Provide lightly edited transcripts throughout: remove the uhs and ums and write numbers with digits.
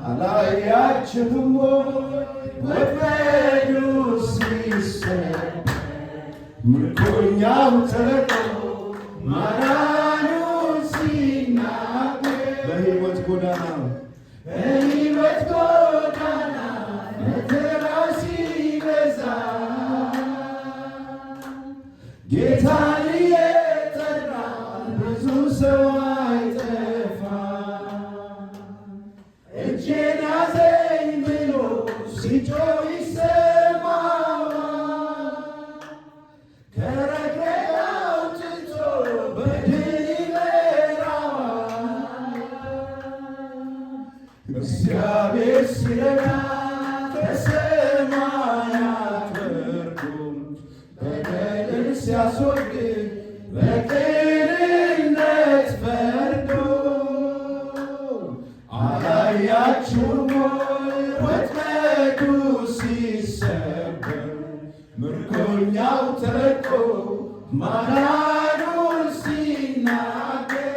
አላያችሁም ወጥመዱ ሲሰበር ምርኮኛው ተለቆ ማዳኑ ሲናገር በሕይወት ጎዳና መከራ ሲበዛ ጌታን እየጠራ ብዙ ሰው አይጠፋ እጄን ያዘኝ ብሎ ሲጮህ ይሰማል ከረግረግ አውጥቶ በድል ይመራዋል እግዚአብሔር ሲረዳ ከሰማያት ወርዶ በደልን ሲያስወግድ በቅንነት ፈርዶ አላያችሁም ወጥመዱ ሲሰበር ምርኮኛው ተለቆ ማዳኑን ሲናገር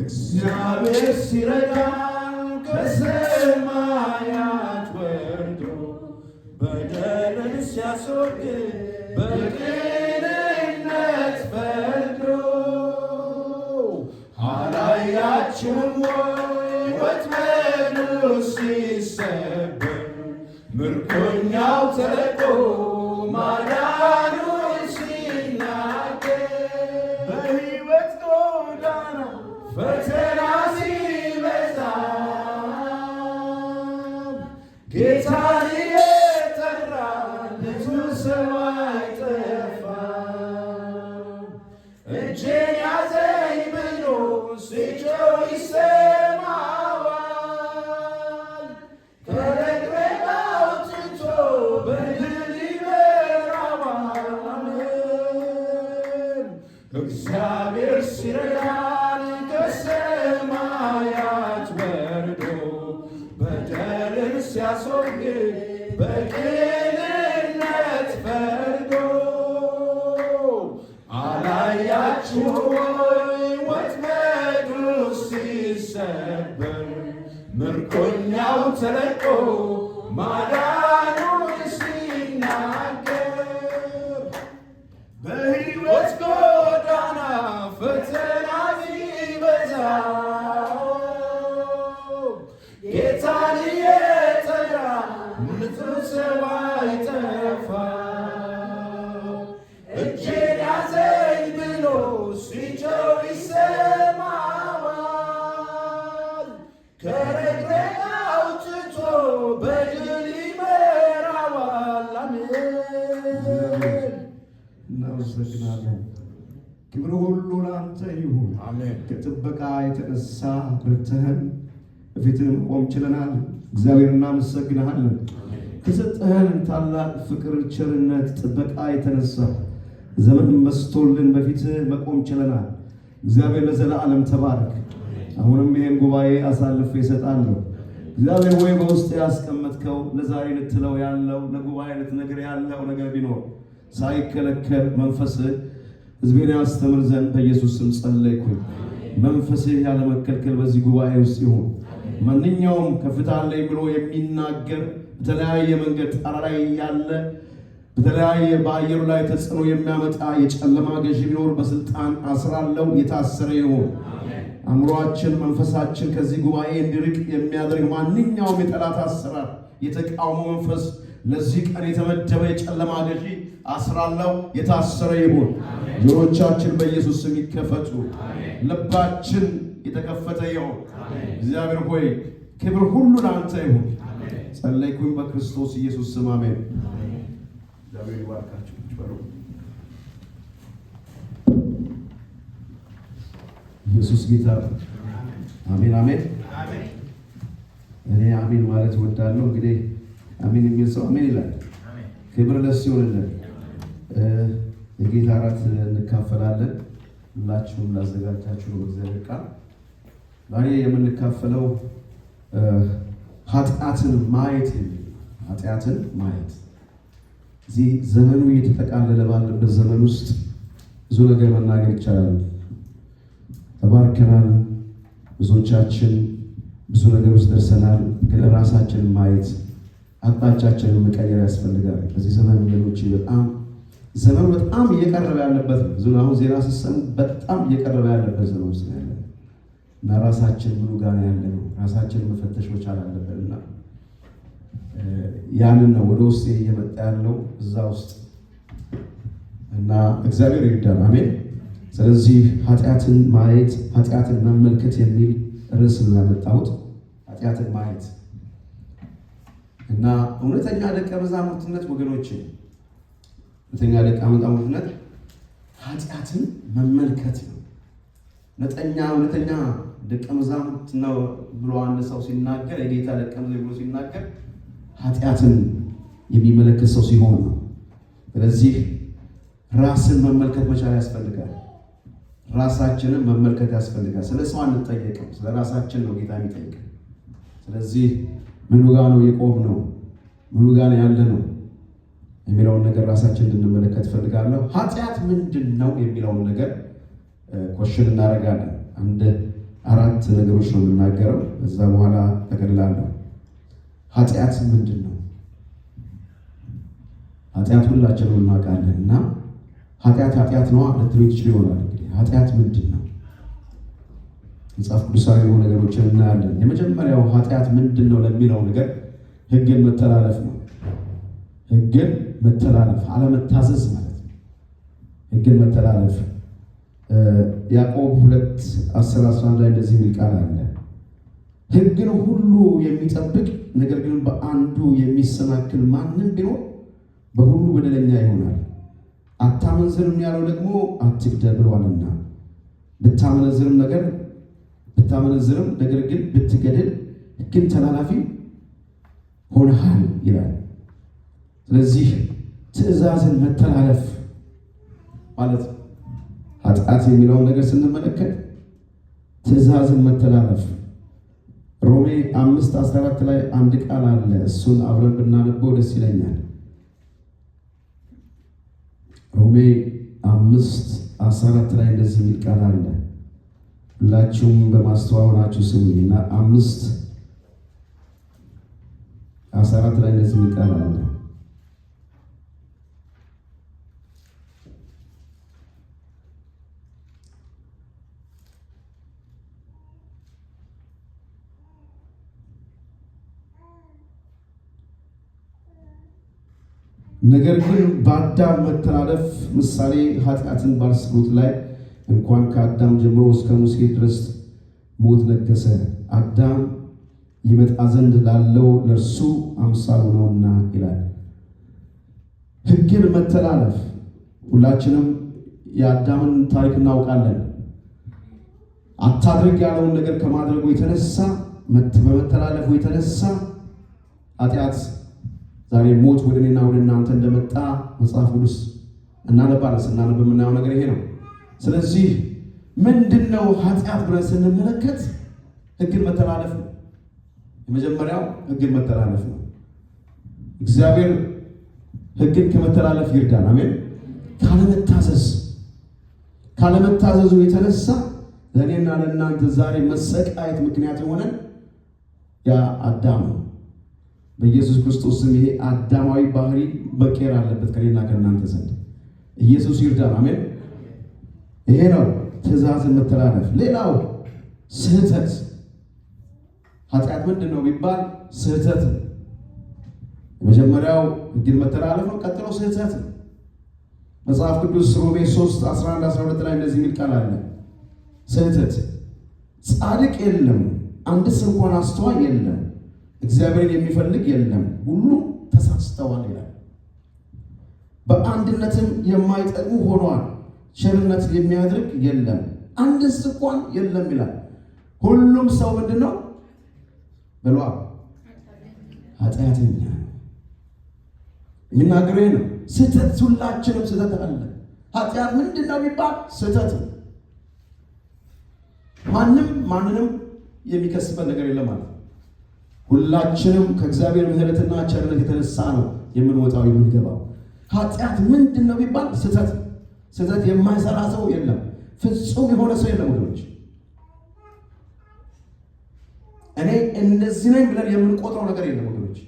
እግዚአብሔር ሲረዳን ከሰማያት ወርዶ በደልን ሲያስወግድ በቅንነት ፈርዶ አላያችሁም ወጥመዱ ሲሰበር ምርኮኛው ተለቆ ማዳኑን ሲናገር በሕይወት ጎዳና ፈተና ሲበዛ ጌታን እየጠራ ብዙ ሰው አይጠፋ እጄን ያዘኝ ብሎ ሲጮህ ይሰማዋል ከረግረግ አውጥቶ በድል ይመራዋል እግዚአብሔር ሲረዳን ከሰማያት ወርዶ በደልን ሲያስወግድ በቅንነት ፈርዶ አላያችሁም ወጥመዱ ሲሰበር ምርኮኛው ተለቆ ማዳኑን ሲናገር በሕይወት ጎዳና ፈተና ሲበዛ ጌታን እየጠራ ብዙ ሰው አይጠፋ እጄን ያዘኝ ብሎ ሲጮህ ይሰማዋል ከረግረግ አውጥቶ በድል ይመራዋል አሜን እናመሰግናለን ክብር ሁሉ ለአንተ ይሁን አሜን ከጥበቃ የተነሳ ረድተህን በፊትህ መቆም ችለናል እግዚአብሔር እናመሰግናለን ከሰጠህን ታላቅ ፍቅር ቸርነት ጥበቃ የተነሳ ዘመን መስቶልን በፊትህ መቆም ችለናል እግዚአብሔር ለዘላለም ተባረክ አሁንም ይሄን ጉባኤ አሳልፌ እሰጣለሁ እግዚአብሔር ወይ በውስጥ ያስቀመጥከው ለዛሬ ልትለው ያለው ለጉባኤ ልትነግር ያለው ነገር ቢኖር ሳይከለከል መንፈስህ ሕዝቤን ያስተምር ዘንድ በኢየሱስ ስም ጸለይኩኝ መንፈስህ ያለ መከልከል በዚህ ጉባኤ ውስጥ ይሁን ማንኛውም ከፍታ ላይ ብሎ የሚናገር በተለያየ መንገድ ጣራ ላይ ያለ በተለያየ በአየሩ ላይ ተጽዕኖ የሚያመጣ የጨለማ ገዢ ቢኖር በስልጣን አስራለው የታሰረ ይሁን አእምሮአችን መንፈሳችን ከዚህ ጉባኤ እንዲርቅ የሚያደርግ ማንኛውም የጠላት አሰራር የተቃውሞ መንፈስ ለዚህ ቀን የተመደበ የጨለማ ገዢ አስራለው የታሰረ ይሁን ጆሮቻችን በኢየሱስ ስም ይከፈቱ ልባችን የተከፈተ ይሁን እግዚአብሔር ሆይ ክብር ሁሉ ለአንተ ይሁን ጸለይኩኝ በክርስቶስ ኢየሱስ ስም አሜን እግዚአብሔር ይባርካችሁ ይባሩ ኢየሱስ ጌታ አሜን አሜን አሜን እኔ አሜን ማለት ወዳለሁ እንግዲህ አሜን የሚል ሰው አሜን ይላል ክብር ለእሱ ይሁንልን የጌታ እራት እንካፈላለን ሁላችሁም ላዘጋጃችሁ በእግዚአብሔር ቃል ዛሬ የምንካፈለው ኃጢአትን ማየት እዚህ ዘመኑ እየተጠቃለለ ባለበት ዘመን ውስጥ ብዙ ነገር መናገር ይቻላል ተባርከናል ብዙዎቻችን ብዙ ነገሮች ደርሰናል። ግን ራሳችንን ማየት አቅጣጫችንን መቀየር ያስፈልጋል። በዚህ ዘመን ወገኖች ዘመኑ በጣም እየቀረበ ያለበት ነው። ብዙ አሁን ዜና ሲሰሙ በጣም እየቀረበ ያለበት ዘመን ውስጥ ያለ እና ራሳችን ምኑ ጋር ያለ ነው ራሳችንን መፈተሽ መቻል አለብን እና ያንን ነው ወደ ውስጥ እየመጣ ያለው እዛ ውስጥ እና እግዚአብሔር ይርዳን። አሜን። ስለዚህ ኃጢአትን ማየት ኃጢአትን መመልከት የሚል ርዕስ ነው ያመጣሁት። ኃጢአትን ማየት እና እውነተኛ ደቀ መዛሙርትነት ወገኖች፣ እውነተኛ ደቀ መዛሙርትነት ኃጢአትን መመልከት ነው። እውነተኛ ደቀ መዛሙርት ነው ብሎ አንድ ሰው ሲናገር፣ የጌታ ደቀ መዛሙርት ብሎ ሲናገር ኃጢአትን የሚመለከት ሰው ሲሆን ነው። ስለዚህ ራስን መመልከት መቻል ያስፈልጋል። ራሳችንን መመልከት ያስፈልጋል። ስለ ሰው አንጠየቅም፣ ስለ ራሳችን ነው ጌታ የሚጠይቀን። ስለዚህ ምኑ ጋር ነው የቆምነው፣ ምኑ ጋር ነው ያለነው የሚለውን ነገር ራሳችን እንድንመለከት ፈልጋለሁ። ኃጢአት ምንድን ነው የሚለውን ነገር ኮሽን እናደርጋለን። አንድ 4 ነገሮች ነው የምናገረው፣ እዛ በኋላ ተከልላለሁ። ኃጢአት ምንድን ነው? ኃጢአት ሁላችንም እናውቃለን እና ኃጢአት ነው ልትሉ ትችሉ ይሆናል። እንግዲህ ኃጢአት ምንድን ነው? መጽሐፍ ቅዱሳዊ የሆኑ ነገሮችን እናያለን። የመጀመሪያው ኃጢአት ምንድን ነው ለሚለው ነገር ሕግን መተላለፍ ነው። ሕግን መተላለፍ አለመታዘዝ ማለት ነው። ሕግን መተላለፍ ያዕቆብ 2:10-11 ላይ እንደዚህ የሚል ቃል አለ። ሕግን ሁሉ የሚጠብቅ ነገር ግን በአንዱ የሚሰናክል ማንም ቢኖር በሁሉ በደለኛ ይሆናል። አታመንዝርም ያለው ደግሞ አትግደል ብሏልና፣ ብታመነዝርም ነገር ግን ብትገድል ሕግን ተላላፊ ሆነሃል ይላል። ስለዚህ ትእዛዝን መተላለፍ ማለት ኃጢአት የሚለውን ነገር ስንመለከት ትእዛዝን መተላለፍ ሮሜ 5:14 ላይ አንድ ቃል አለ። እሱን አብረን ብናነበው ደስ ይለኛል። ሮሜ 5:14 ላይ እንደዚህ የሚል ቃል አለ። ሁላችሁም በማስተዋወናችሁ ስሙኝ እና 5:14 ላይ እንደዚህ የሚል ቃል አለ። ነገር ግን በአዳም መተላለፍ ምሳሌ ኃጢአትን ባልሰሩት ላይ እንኳን ከአዳም ጀምሮ እስከ ሙሴ ድረስ ሞት ነገሰ። አዳም ይመጣ ዘንድ ላለው ለእርሱ አምሳሉ ነውና ይላል። ሕግን መተላለፍ ሁላችንም የአዳምን ታሪክ እናውቃለን። አታድርግ ያለውን ነገር ከማድረጉ የተነሳ በመተላለፉ የተነሳ ኃጢአት ዛሬ ሞት ወደ እኔና ወደ እናንተ እንደመጣ መጽሐፍ ቅዱስ እናነባለን። ስናነብ የምናየው ነገር ይሄ ነው። ስለዚህ ምንድነው ኃጢአት ብለን ስንመለከት ሕግን መተላለፍ ነው። የመጀመሪያው ሕግን መተላለፍ ነው። እግዚአብሔር ሕግን ከመተላለፍ ይርዳን። አሜን። ካለመታዘዙ የተነሳ ለእኔና ለእናንተ ዛሬ መሰቃየት ምክንያት የሆነን ያ አዳም ነው። በኢየሱስ ክርስቶስ ስም ይሄ አዳማዊ ባህሪ መቀየር አለበት ከኔና ከእናንተ ዘንድ። ኢየሱስ ይርዳን። አሜን። ይሄ ነው ትእዛዝን መተላለፍ። ሌላው ስህተት። ኃጢአት ምንድን ነው ቢባል ስህተት ነው። የመጀመሪያው ሕግን መተላለፍ ነው። ቀጥሎ ስህተት ነው። መጽሐፍ ቅዱስ ሮሜ 3:11-12 ላይ እንደዚህ የሚል ቃል አለ። ስህተት ጻድቅ የለም፣ አንድስ እንኳን አስተዋይ የለም፣ እግዚአብሔርን የሚፈልግ የለም፣ ሁሉም ተሳስተዋል ይላል። በአንድነትም የማይጠቅሙ ሆኗል፣ ቸርነት የሚያደርግ የለም፣ አንድስ እንኳን የለም ይላል። ሁሉም ሰው ምንድን ነው በሏ? ኃጢአተኛ ነው። የሚናገረው ነው። ስህተት፣ ሁላችንም ስህተት አለ። ኃጢአት ምንድን ነው ቢባል ስህተት ነው። ማንንም የሚከስበት ነገር የለም ማለት ነው። ሁላችንም ከእግዚአብሔር ምሕረትና ቸርነት የተነሳ ነው የምንወጣው የምንገባው። ኃጢአት ምንድን ነው ቢባል ስህተት። ስህተት የማይሰራ ሰው የለም። ፍጹም የሆነ ሰው የለም ወገኖች። እኔ እንደዚህ ነኝ ብለን የምንቆጥረው ነገር የለም ወገኖች።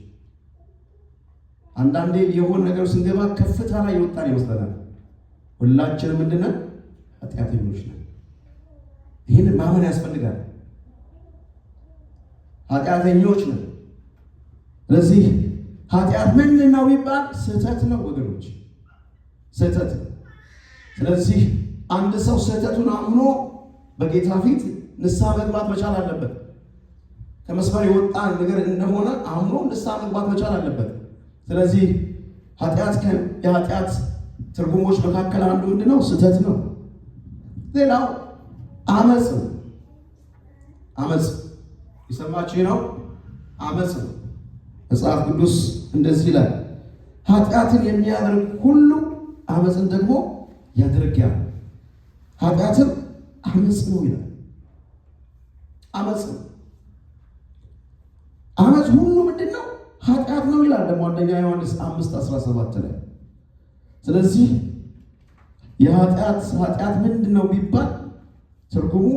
አንዳንዴ የሆነ ነገር ስንገባ ከፍታ ላይ የወጣን ይመስለናል። ሁላችንም ምንድነው? ኃጢአተኞች ነን። ይህን ማመን ያስፈልጋል። ኃጢአተኞች ነን። ስለዚህ ኃጢአት ምንድን ነው ቢባል ስህተት ነው ወገኖች፣ ስህተት ነው። ስለዚህ አንድ ሰው ስህተቱን አምኖ በጌታ ፊት ንስሐ መግባት መቻል አለበት። ከመስመር የወጣ ነገር እንደሆነ አምኖ ንስሐ መግባት መቻል አለበት። ስለዚህ የኃጢአት ትርጉሞች መካከል አንዱ ምንድነው? ስህተት ነው። ሌላው አመፅ ነው። አመፅ የሰማችሁ ነው። አመፅ ነው። መጽሐፍ ቅዱስ እንደዚህ ይላል፣ ኃጢአትን የሚያደርግ ሁሉ አመፅን ደግሞ ያደርጋል። ኃጢአትን አመፅ ነው ይላል። አመፅ ነው። አመፅ ሁሉ ምንድነው? ኃጢአት ነው ይላል ደግሞ አንደኛ ዮሐንስ 5:17 ላይ። ስለዚህ ኃጢአት ምንድነው ቢባል ትርጉሙ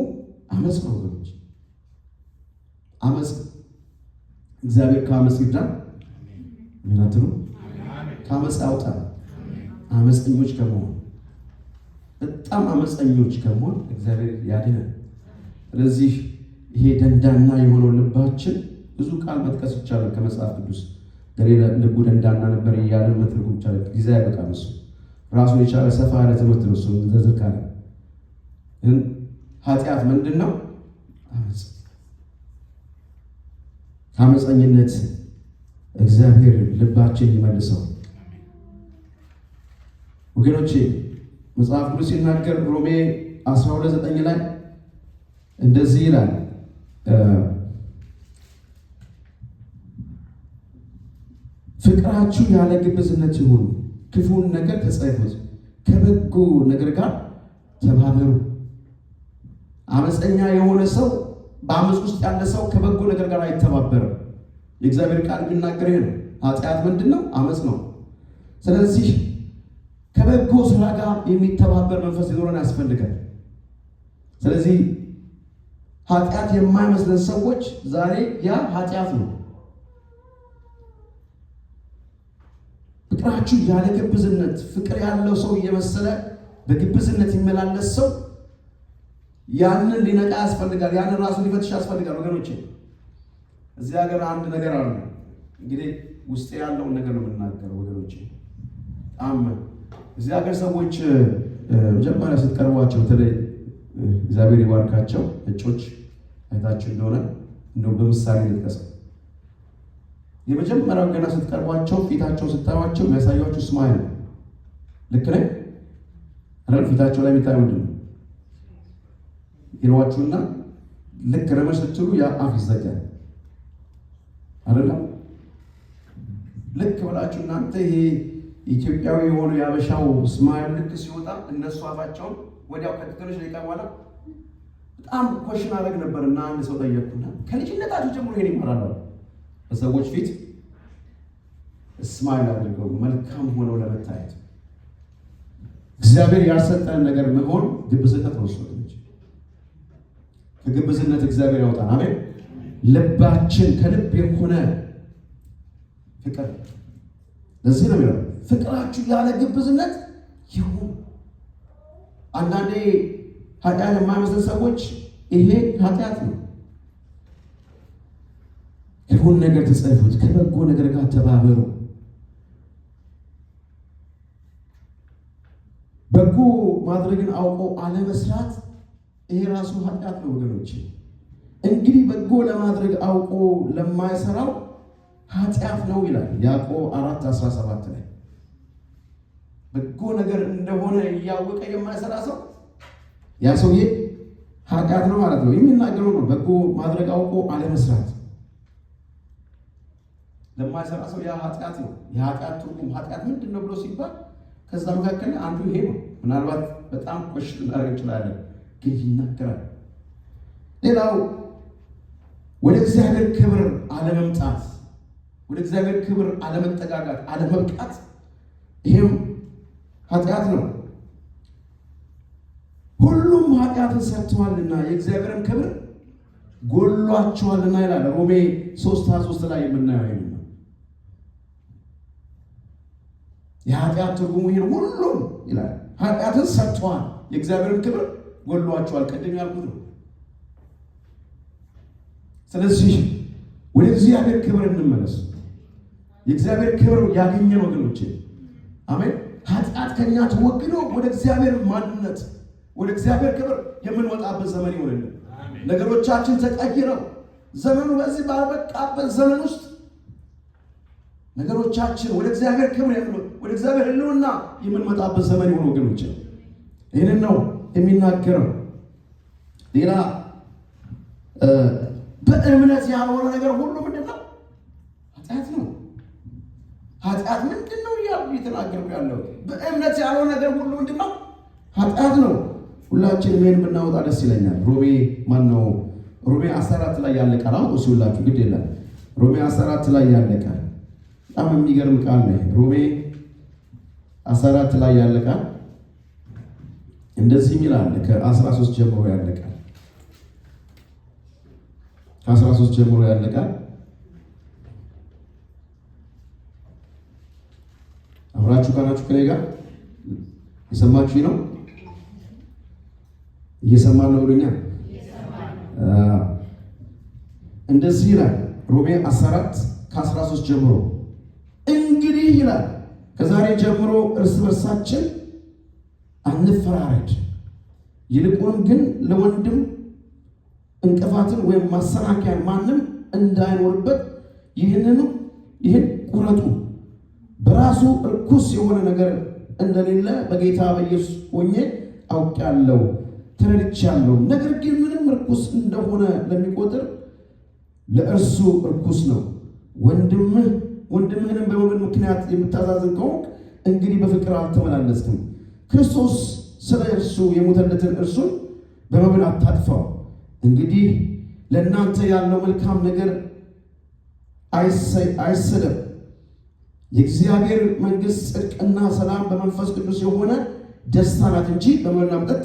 አመፅ ነው ወገኖች፣ አመፅ። እግዚአብሔር ከአመፅ ይርዳን። ምናትሩ ከአመፅ ያውጣን። አመፀኞች ከመሆን በጣም አመፀኞች ከመሆን እግዚአብሔር ያድነን። ስለዚህ ይሄ ደንዳና የሆነው ልባችን ብዙ ቃል መጥቀስ ይቻላል ከመጽሐፍ ቅዱስ። ልቡ ደንዳና ነበር እያለን መትርጉም ይቻላል። ጊዜ አይበቃም። እሱ ራሱን የቻለ ሰፋ ያለ ትምህርት ነው። እሱ ዝርዝር ካለ ግን ኃጢአት ምንድን ነው? አመፅ። ከአመፀኝነት እግዚአብሔር ልባችን ይመልሰው ወገኖቼ። መጽሐፍ ቅዱስ ሲናገር ሮሜ 12:9 ላይ እንደዚህ ይላል፣ ፍቅራችሁ ያለ ግብዝነት ይሁን፣ ክፉን ነገር ተጸየፉት፣ ከበጎ ነገር ጋር ተባበሩ። አመፀኛ የሆነ ሰው፣ በአመፅ ውስጥ ያለ ሰው ከበጎ ነገር ጋር አይተባበርም። የእግዚአብሔር ቃል የሚናገር ይሄ ነው። ኃጢአት ምንድን ነው? አመፅ ነው። ስለዚህ ከበጎ ስራ ጋር የሚተባበር መንፈስ ሊኖረን ያስፈልጋል። ስለዚህ ኃጢአት የማይመስለን ሰዎች ዛሬ ያ ኃጢአት ነው። ፍቅራችሁ ያለ ግብዝነት፣ ፍቅር ያለው ሰው እየመሰለ በግብዝነት ይመላለስ ሰው ያንን ሊነቃ ያስፈልጋል። ያንን ራሱ ሊፈትሽ ያስፈልጋል ወገኖቼ። እዚህ ሀገር አንድ ነገር አለ። እንግዲህ ውስጥ ያለውን ነገር ነው የምናገረው ወገኖቼ። እዚህ ሀገር ሰዎች መጀመሪያ ስትቀርቧቸው፣ በተለይ እግዚአብሔር ይባርካቸው እጮች አይታችሁ እንደሆነ እንደው በምሳሌ ልጥቀሰው። የመጀመሪያው ገና ስትቀርቧቸው ፊታቸው ስታዩቸው የሚያሳያችሁ ስማይል ነው። ልክ ነኝ አይደል? ፊታቸው ላይ የሚታየው ምንድን ነው? ይሏችሁና ልክ ረመሽ ስትሉ ያ አፍ ይዘጋል አይደለም? ልክ ብላችሁ እናንተ ይሄ ኢትዮጵያዊ የሆኑ የአበሻው ስማይል ልክ ሲወጣ እነሱ አፋቸውን ወዲያው ከትንሽ ደቂቃ በኋላ በጣም ኮሽን አደረግ ነበር እና አንድ ሰው ጠየቅኩና ከልጅነታችሁ ጀምሮ ይሄን ይማራሉ በሰዎች ፊት ስማይል አድርገው መልካም ሆነው ለመታየት። እግዚአብሔር ያልሰጠን ነገር መሆን ግብዝነት ነው። ከግብዝነት እግዚአብሔር ያውጣን። አሜን። ልባችን ከልብ የሆነ ፍቅር፣ ለዚህ ነው የሚለው ፍቅራችሁ ያለ ግብዝነት ይሁን። አንዳንዴ ኃጢአት የማይመስለን ሰዎች ይሄ ኃጢአት ነው። ክፉን ነገር ተጸየፉት፣ ከበጎ ነገር ጋር ተባበሩ። በጎ ማድረግን አውቆ አለመስራት ይሄ ራሱ ኃጢአት ነው ወገኖች። እንግዲህ በጎ ለማድረግ አውቆ ለማይሰራው ኃጢአት ነው ይላል ያዕቆብ 4:17 ላይ። በጎ ነገር እንደሆነ እያወቀ የማይሰራ ሰው ያ ሰውዬ ኃጢአት ነው ማለት ነው። የሚናገረው ነው በጎ ማድረግ አውቆ አለመስራት ለማይሰራ ሰው ያ ኃጢአት ነው። የኃጢአት ትርጉም ኃጢአት ምንድን ነው ብሎ ሲባል ከዛ መካከል አንዱ ይሄ ነው። ምናልባት በጣም ቆሽ ልናደርግ እንችላለን፣ ግን ይናገራል። ሌላው ወደ እግዚአብሔር ክብር አለመምጣት፣ ወደ እግዚአብሔር ክብር አለመጠጋጋት፣ አለመብቃት፣ ይሄም ኃጢአት ነው። ሁሉም ኃጢአትን ሰርተዋልና የእግዚአብሔርን ክብር ጎሏቸዋልና ይላል። ሮሜ 3:23 ላይ የምናየው ነው። የኃጢአት ትርጉሙ ይሄ ሁሉም ይላል። ኃጢአትን ሰርተዋል፣ የእግዚአብሔርን ክብር ጎሏቸዋል። ቀደም ያልኩት ነው። ስለዚህ ወደ እግዚአብሔር ክብር እንመለስ። የእግዚአብሔር ክብር ያገኘን ወገኖቼ፣ አሜን። ኃጢአት ከኛ ተወግዶ ወደ እግዚአብሔር ማንነት፣ ወደ እግዚአብሔር ክብር የምንወጣበት ዘመን ይሆንልን። ነገሮቻችን ተቀይረው ዘመኑ በዚህ ባልበቃበት ዘመን ውስጥ ነገሮቻችን ወደ እግዚአብሔር ክብር ወደ እግዚአብሔር ሕልውና የምንመጣበት ዘመን ይሆን ወገኖቼ። ይህንን ነው የሚናገረው። ሌላ በእምነት ያልሆነ ነገር ሁሉ ምንድን ነው? ኃጢአት ነው። ኃጢአት ምንድን ነው እያሉ እየተናገርኩ ያለው በእምነት ያልሆነ ነገር ሁሉ ምንድን ነው? ኃጢአት ነው። ሁላችንም ይህን ብናወጣ ደስ ይለኛል። ሮሜ 14 ላይ ያለ ቃል አውጡ ሲውላችሁ ግድ የለም። ሮሜ 14 ላይ ያለ ቃል በጣም የሚገርም ቃል ነው። ሮሜ 14 ላይ ያለ ቃል እንደዚህ ይላል። ከ13 ጀምሮ ያለ ቃል ከ13 ጀምሮ ያለ ቃል አብራችሁ ካናችሁ ከኔ ጋር የሰማችሁ ነው። እየሰማን ነው ብሎኛ። እንደዚህ ይላል ሮሜ 14 ከ13 ጀምሮ እንግዲህ ይላል ከዛሬ ጀምሮ እርስ በርሳችን አንፈራረድ፣ ይልቁንም ግን ለወንድም እንቅፋትን ወይም ማሰናከያን ማንም እንዳይኖርበት ይህን ቁረጡ። በራሱ እርኩስ የሆነ ነገር እንደሌለ በጌታ በኢየሱስ ሆኜ አውቃለሁ ተረድቻለሁ። ነገር ግን ምንም እርኩስ እንደሆነ ለሚቆጥር ለእርሱ እርኩስ ነው። ወንድምህንም በመብል ምክንያት የምታዛዝን ከሆንክ እንግዲህ በፍቅር አልተመላለስክም። ክርስቶስ ስለ እርሱ የሞተለትን እርሱን በመብል አታጥፋው። እንግዲህ ለእናንተ ያለው መልካም ነገር አይሰደብ። የእግዚአብሔር መንግሥት ጽድቅና ሰላም በመንፈስ ቅዱስ የሆነ ደስታ ናት እንጂ በመብልና መጠጥ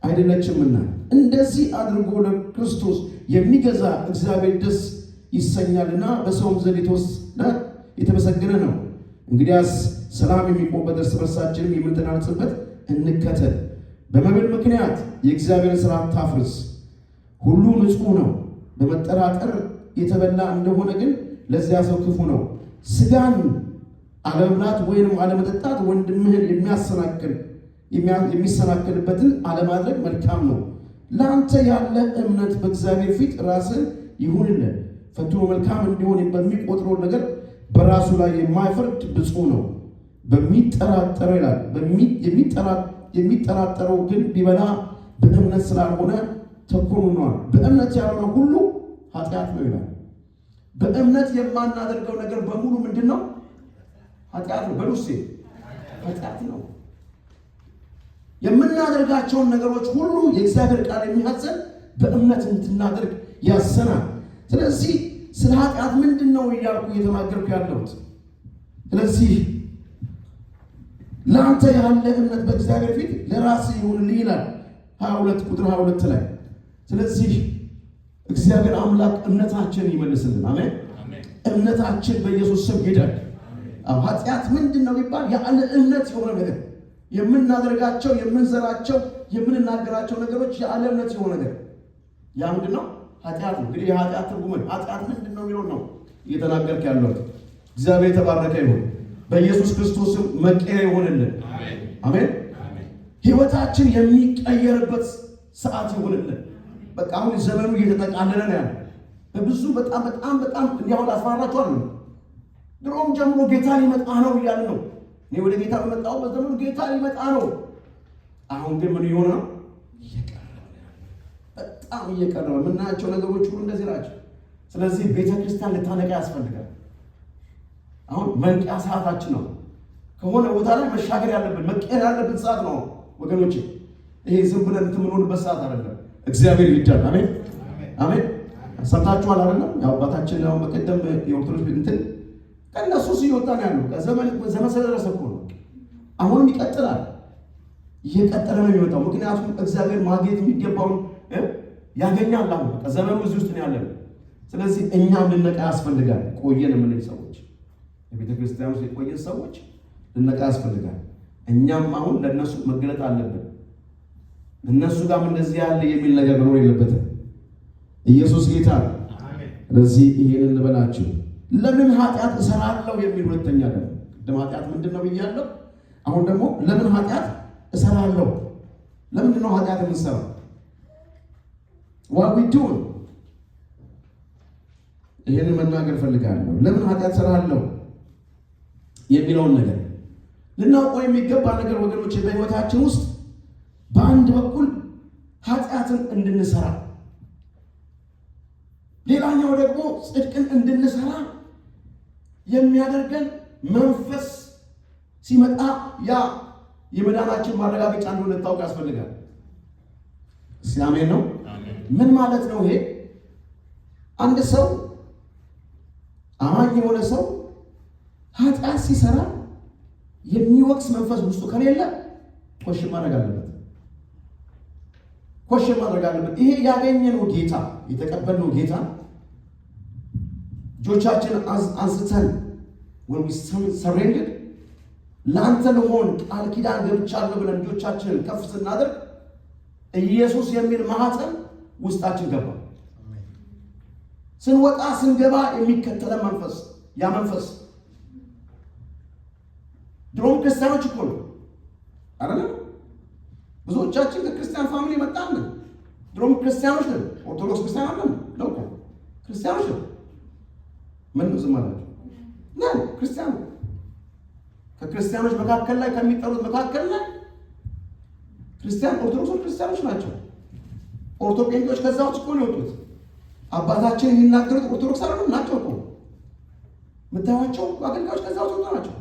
አይደለችምና። እንደዚህ አድርጎ ለክርስቶስ የሚገዛ እግዚአብሔር ደስ ይሰኛልና በሰውም ዘንድ የተመሰገነ ነው። እንግዲያስ ሰላም የሚቆምበት እርስ በርሳችንም የምንተናነጽበት እንከተል። በመብል ምክንያት የእግዚአብሔርን ሥራ አታፍርስ። ሁሉ ንጹሕ ነው። በመጠራጠር የተበላ እንደሆነ ግን ለዚያ ሰው ክፉ ነው። ሥጋን አለመብላት ወይንም አለመጠጣት ወንድምህን የሚሰናከልበትን አለማድረግ መልካም ነው። ለአንተ ያለ እምነት በእግዚአብሔር ፊት ራስን ይሁንልን። ፈትኖ መልካም እንዲሆን በሚቆጥረው ነገር በራሱ ላይ የማይፈርድ ብፁዕ ነው። በሚጠራጠረው ይላል የሚጠራጠረው ግን ቢበላ በእምነት ስላልሆነ ተኮንኗል። በእምነት ያልሆነ ሁሉ ኃጢአት ነው ይላል። በእምነት የማናደርገው ነገር በሙሉ ምንድን ነው? ኃጢአት ነው። በሉሴ ኃጢአት ነው። የምናደርጋቸውን ነገሮች ሁሉ የእግዚአብሔር ቃል የሚያዘን በእምነት እንድናደርግ ያዘናል። ስለዚህ ስለ ኃጢአት ምንድን ነው እያልኩ እየተናገርኩ ያለሁት? ስለዚህ ለአንተ ያለ እምነት በእግዚአብሔር ፊት ለራስህ ይሁንልህ ይላል 22 ቁጥር 22 ላይ። ስለዚህ እግዚአብሔር አምላክ እምነታችንን ይመልስልን። አሜን። እምነታችን በኢየሱስ ስም ይደግ። ኃጢአት ምንድን ነው ቢባል ያለ እምነት የሆነ ነገር የምናደርጋቸው፣ የምንዘራቸው፣ የምንናገራቸው ነገሮች ያለ እምነት የሆነ ነገር ያ ምንድን ነው? ኃጢአት ነው። እንግዲህ የኃጢአት ትርጉም ኃጢአት ምንድን ነው የሚለው ነው እየተናገርክ ያለው። እግዚአብሔር የተባረከ ይሁን። በኢየሱስ ክርስቶስም መቀየር ይሆንልን። አሜን። ህይወታችን የሚቀየርበት ሰዓት ይሆንልን። በቃ አሁን ዘመኑ እየተጠቃለለ ነው ያለው። በብዙ በጣም እንዲያውም አስፈራራችኋል ነው። ድሮም ጀምሮ ጌታ ሊመጣ ነው እያለ ነው። እኔ ወደ ጌታ በመጣው በዘመኑ ጌታ ሊመጣ ነው። አሁን ግን ምን ይሆን ነው? በጣም እየቀረበ የምናያቸው ነገሮች ሁሉ እንደዚህ ናቸው። ስለዚህ ቤተክርስቲያን ልታነቃ ያስፈልጋል። አሁን መንቂያ ሰዓታችን ነው። ከሆነ ቦታ ላይ መሻገር ያለብን መቀየር ያለብን ሰዓት ነው ወገኖቼ። ይሄ ዝም ብለን የምንሆንበት ሰዓት አይደለም። እግዚአብሔር ይርዳን። አሜን አሜን። ሰምታችኋል አይደለም? ያው አባታችን ያው በቀደም የኦርቶዶክስ እንትን ከነሱ ሲወጣ ነው ያለው። ዘመን ስለደረሰ እኮ ነው። አሁንም ይቀጥላል። እየቀጠለ ነው የሚወጣው። ምክንያቱም እግዚአብሔር ማግኘት የሚገባውን ያገኛል። አሁን በቃ ዘመኑ እዚህ ውስጥ ነው ያለው። ስለዚህ እኛም ልነቃ ያስፈልጋል። ቆየን የምንል ሰዎች፣ የቤተ ክርስቲያን ውስጥ የቆየን ሰዎች ልነቃ ያስፈልጋል። እኛም አሁን ለእነሱ መገለጥ አለብን። እነሱ ጋርም እንደዚህ ያለ የሚል ነገር መኖር የለበትም። ኢየሱስ ጌታ ነው። ስለዚህ ይሄንን ልበላችሁ፣ ለምን ኃጢአት እሰራለሁ የሚል ሁለተኛ ደግሞ ቅድም ኃጢአት ምንድን ነው ብያለሁ። አሁን ደግሞ ለምን ኃጢአት እሰራለሁ? ለምንድን ነው ኃጢአት የምንሰራው? what we do ይሄንን መናገር ፈልጋለሁ። ለምን ኃጢአት እሰራለሁ የሚለውን ነገር ልናውቀው የሚገባ ነገር ወገኖች፣ በሕይወታችን ውስጥ በአንድ በኩል ኃጢአትን እንድንሰራ፣ ሌላኛው ደግሞ ጽድቅን እንድንሰራ የሚያደርገን መንፈስ ሲመጣ ያ የመዳናችን ማረጋገጫ እንደሆነ ልታውቅ ያስፈልጋል። አሜን ነው። ምን ማለት ነው ይሄ? አንድ ሰው አማኝ የሆነ ሰው ኃጢአት ሲሰራ የሚወቅስ መንፈስ ውስጡ ከሌለ ኮሽን ማድረግ አለበት። ኮሽን ማድረግ አለበት። ይሄ ያገኘነው ጌታ፣ የተቀበልነው ጌታ እጆቻችንን አንስተን when we surrendered ለአንተ ልሆን ቃል ኪዳን ገብቻለሁ ብለን እጆቻችንን ከፍ ስናደርግ ኢየሱስ የሚል ማህተም ውስጣችን ገባ። ስንወጣ ስንገባ የሚከተለን መንፈስ፣ ያ መንፈስ ድሮም ክርስቲያኖች እኮ ነው አይደል? ብዙዎቻችን ከክርስቲያን ፋሚሊ መጣን። ድሮም ክርስቲያኖች ነን። ኦርቶዶክስ ክርስቲያን አይደለም ነው እኮ ክርስቲያኖች ነን። ምን ነው ዝም አላችሁ? ነን ክርስቲያን። ከክርስቲያኖች መካከል ላይ ከሚጠሩት መካከል ላይ ክርስቲያን ኦርቶዶክሶች ክርስቲያኖች ናቸው። ኦርቶጴንጤዎች ከዛ ውጭ እኮ ነው የወጡት። አባታችን የሚናገሩት ኦርቶዶክስ አይደሉም ናቸው እኮ የምታዩዋቸው አገልጋዮች ከዛ ውጭ ወጡ ናቸው።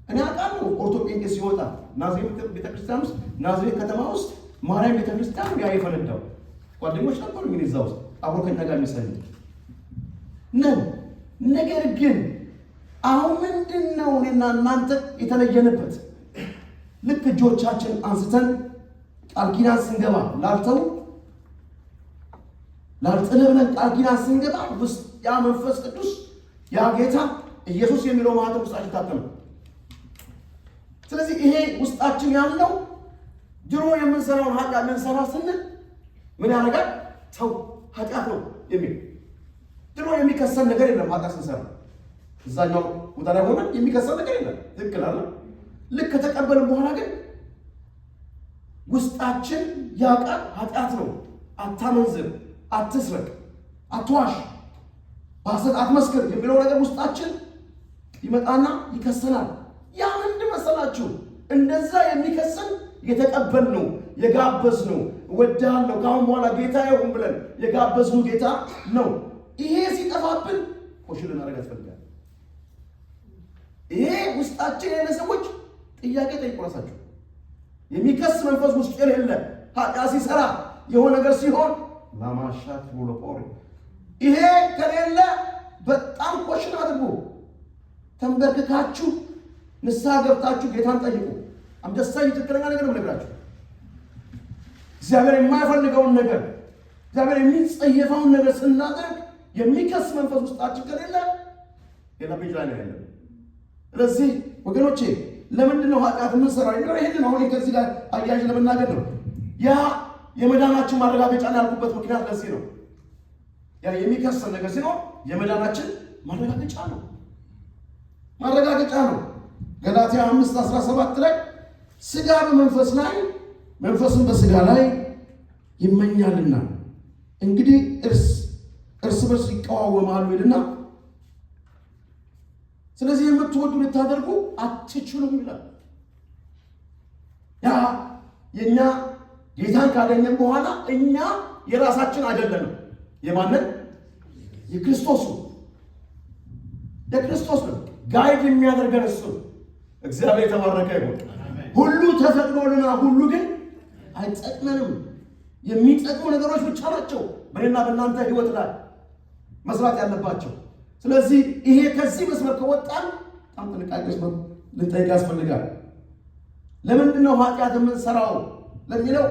እኔ አውቃለሁ ኦርቶጴንጤ ሲወጣ ናዝሬት ቤተክርስቲያን ውስጥ ናዝሬት ከተማ ውስጥ ማርያም ቤተክርስቲያን ያ የፈነዳው ጓደኞች ነበሩ። ምን እዛ ውስጥ አብሮ ከኛ ጋር የሚሰሩ ነው። ነገር ግን አሁን ምንድነው እኔና እናንተ የተለየንበት? ልክ እጆቻችን አንስተን ቃል ኪዳን ስንገባ ላልጥልህ ብለን ቃል ኪዳን ስንገባ ውስጥ ያ መንፈስ ቅዱስ ያ ጌታ ኢየሱስ የሚለው ማህተም ውስጣችን ታተመ። ስለዚህ ይሄ ውስጣችን ያለው ድሮ የምንሰራውን ኃጢአት ልንሰራ ስንል ምን ያደርጋል? ተው ኃጢአት ነው የሚል ድሮ የሚከሰን ነገር የለም። ኃጢአት ስንሰራ እዛኛው ቦታ ላይ ሆነን የሚከሰን ነገር የለም። ትክክል አለ። ልክ ከተቀበልን በኋላ ግን ውስጣችን ያውቃል ኃጢአት ነው፣ አታመንዝር፣ አትስረቅ፣ አትዋሽ፣ በሐሰት አትመስክር የሚለው ነገር ውስጣችን ይመጣና ይከሰናል። ያ ምንድን መሰላችሁ? እንደዛ የሚከሰን የተቀበልነው የጋበዝነው እወድሃለሁ ከአሁን በኋላ ጌታ ይሁን ብለን የጋበዝነው ጌታ ነው። ይሄ ሲጠፋብን ኮሽን ልናደርግ ያስፈልጋል። ይሄ ውስጣችን ያለ ሰዎች ጥያቄ ጠይቁ ራሳችሁ። የሚከስ መንፈስ ውስጥ የሌለ ኃጢአት ሲሰራ የሆነ ነገር ሲሆን ማማሻት ሞሎፖሪ ይሄ ከሌለ በጣም ኮሽን አድርጉ። ተንበርክካችሁ ንስሐ ገብታችሁ ጌታን ጠይቁ። አምደሳይ ትክክለኛ ነገር ነው የምነግራችሁ። እግዚአብሔር የማይፈልገውን ነገር፣ እግዚአብሔር የሚጸየፈውን ነገር ስናደርግ የሚከስ መንፈስ ውስጣችን ከሌለ ሌላ ፔጅ ላይ ነው ያለው። ስለዚህ ወገኖቼ ለምንድን ነው ኃጢአት የምንሰራው? ይሄንን አሁን ከዚህ ጋር አያይዤ ለመናገር ነው። ያ የመዳናችን ማረጋገጫ ነው ያልኩበት ምክንያት ለዚህ ነው። ያ የሚከሰን ነገር ሲኖር የመዳናችን ማረጋገጫ ነው፣ ማረጋገጫ ነው። ገላትያ 5:17 ላይ ስጋ በመንፈስ ላይ መንፈስን በስጋ ላይ ይመኛልና እንግዲህ እርስ በርስ ይቃወማሉ ይልና ስለዚህ የምትወዱ ልታደርጉ አትችሉም ይላል። ያ የኛ ጌታን ካገኘን በኋላ እኛ የራሳችን አይደለንም። የማንን? የክርስቶስ ነው። ጋይድ የሚያደርገን እሱ። እግዚአብሔር የተባረከ ይሁን። ሁሉ ተፈቅዶልና ሁሉ ግን አይጠቅመንም። የሚጠቅሙ ነገሮች ብቻ ናቸው በእኔና በእናንተ ህይወት ላይ መስራት ያለባቸው። ስለዚህ ይሄ ከዚህ መስመር ከወጣን በጣም ጥንቃቄ ልንጠይቅ ያስፈልጋል። ለምንድን ነው ኃጢአት የምንሰራው ለሚለው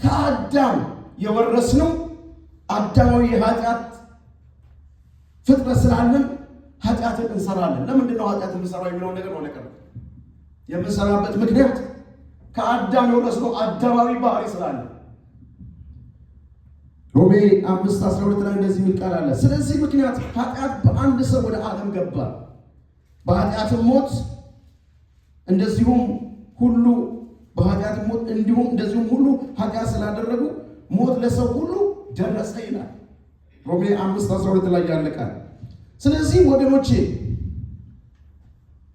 ከአዳም የወረስነው አዳማዊ የኃጢአት ፍጥረት ስላለን ኃጢአትን እንሰራለን። ለምንድን ነው ኃጢአት የምንሰራው የሚለውን ነገር ነው ለቀር የምንሰራበት ምክንያት ከአዳም የወረስነው አዳማዊ ባህሪ ስላለ ሮሜ 5:12 ላይ እንደዚህ የሚል ቃል አለ። ስለዚህ ምክንያት ኃጢአት በአንድ ሰው ወደ ዓለም ገባ፣ በኃጢአትም ሞት፣ እንደዚሁም ሁሉ በኃጢአትም ሞት እንደዚሁም ሁሉ ኃጢአት ስላደረጉ ሞት ለሰው ሁሉ ደረሰ ይላል ሮሜ 5:12 ላይ ያለ ቃል። ስለዚህ ወገኖቼ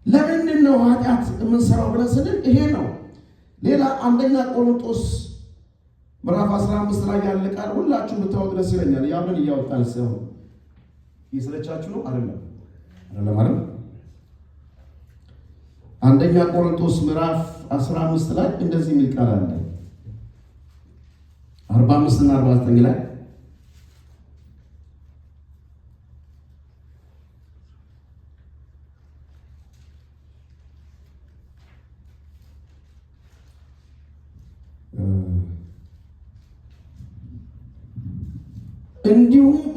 ለምንድን ነው ኃጢአት የምንሰራው ብለን ስንል ይሄ ነው። ሌላ አንደኛ ቆሮንቶስ ምዕራፍ 15 ላይ ያለ ቃል ሁላችሁም ብታወጡ ደስ ይለኛል። ያምን እያወጣን ሰው ይስለቻችሁ ነው አይደለም አይደለም። አንደኛ ቆሮንቶስ ምዕራፍ 15 ላይ እንደዚህ የሚል ቃል አለ 45 እና 49 ላይ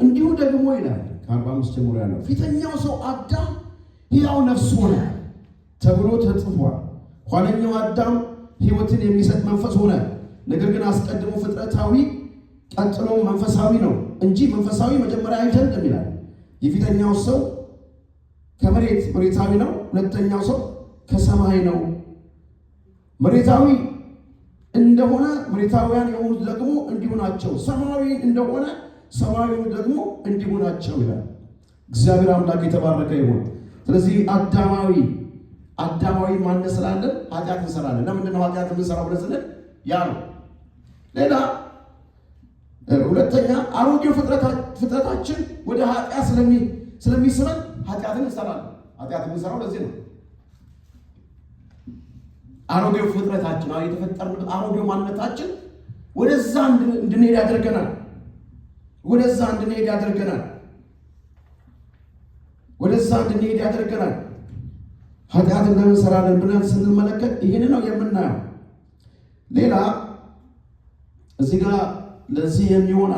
እንዲሁ ደግሞ ይላል ከ45 ጀምሮ ያለው ፊተኛው ሰው አዳም ሕያው ነፍስ ሆነ ተብሎ ተጽፏል። ኋለኛው አዳም ሕይወትን የሚሰጥ መንፈስ ሆነ። ነገር ግን አስቀድሞ ፍጥረታዊ ቀጥሎ መንፈሳዊ ነው እንጂ መንፈሳዊ መጀመሪያ አይደለም ይላል። የፊተኛው ሰው መሬታዊ ነው፣ ሁለተኛው ሰው ከሰማይ ነው። መሬታዊ እንደሆነ መሬታውያን የሆኑት ደግሞ እንዲሁ ናቸው። ሰማያዊ እንደሆነ ሰማያዊ ደግሞ እንዲሁ ናቸው ይላል። እግዚአብሔር አምላክ የተባረከ ይሁን። ስለዚህ አዳማዊ ማንነት ስላለን ኃጢአት እንሰራለን። ለምንድን ነው ኃጢአት የምንሰራው ብለን ስንል ያ ነው። ሌላ ሁለተኛ አሮጌው ፍጥረታችን ወደ ኃጢአት ስለሚስበን ኃጢአትን እንሰራለን። ኃጢአት የምንሰራው ለዚህ ነው። አሮጌው ፍጥረታችን የተፈጠርንበት አሮጌው ማንነታችን ወደዛ እንድንሄድ ያደርገናል። ኃጢአትን ለምን እንሰራለን ብለን ስንመለከት ይህን ነው የምናየው። ሌላ እዚህ ጋር ለዚህ የሚሆን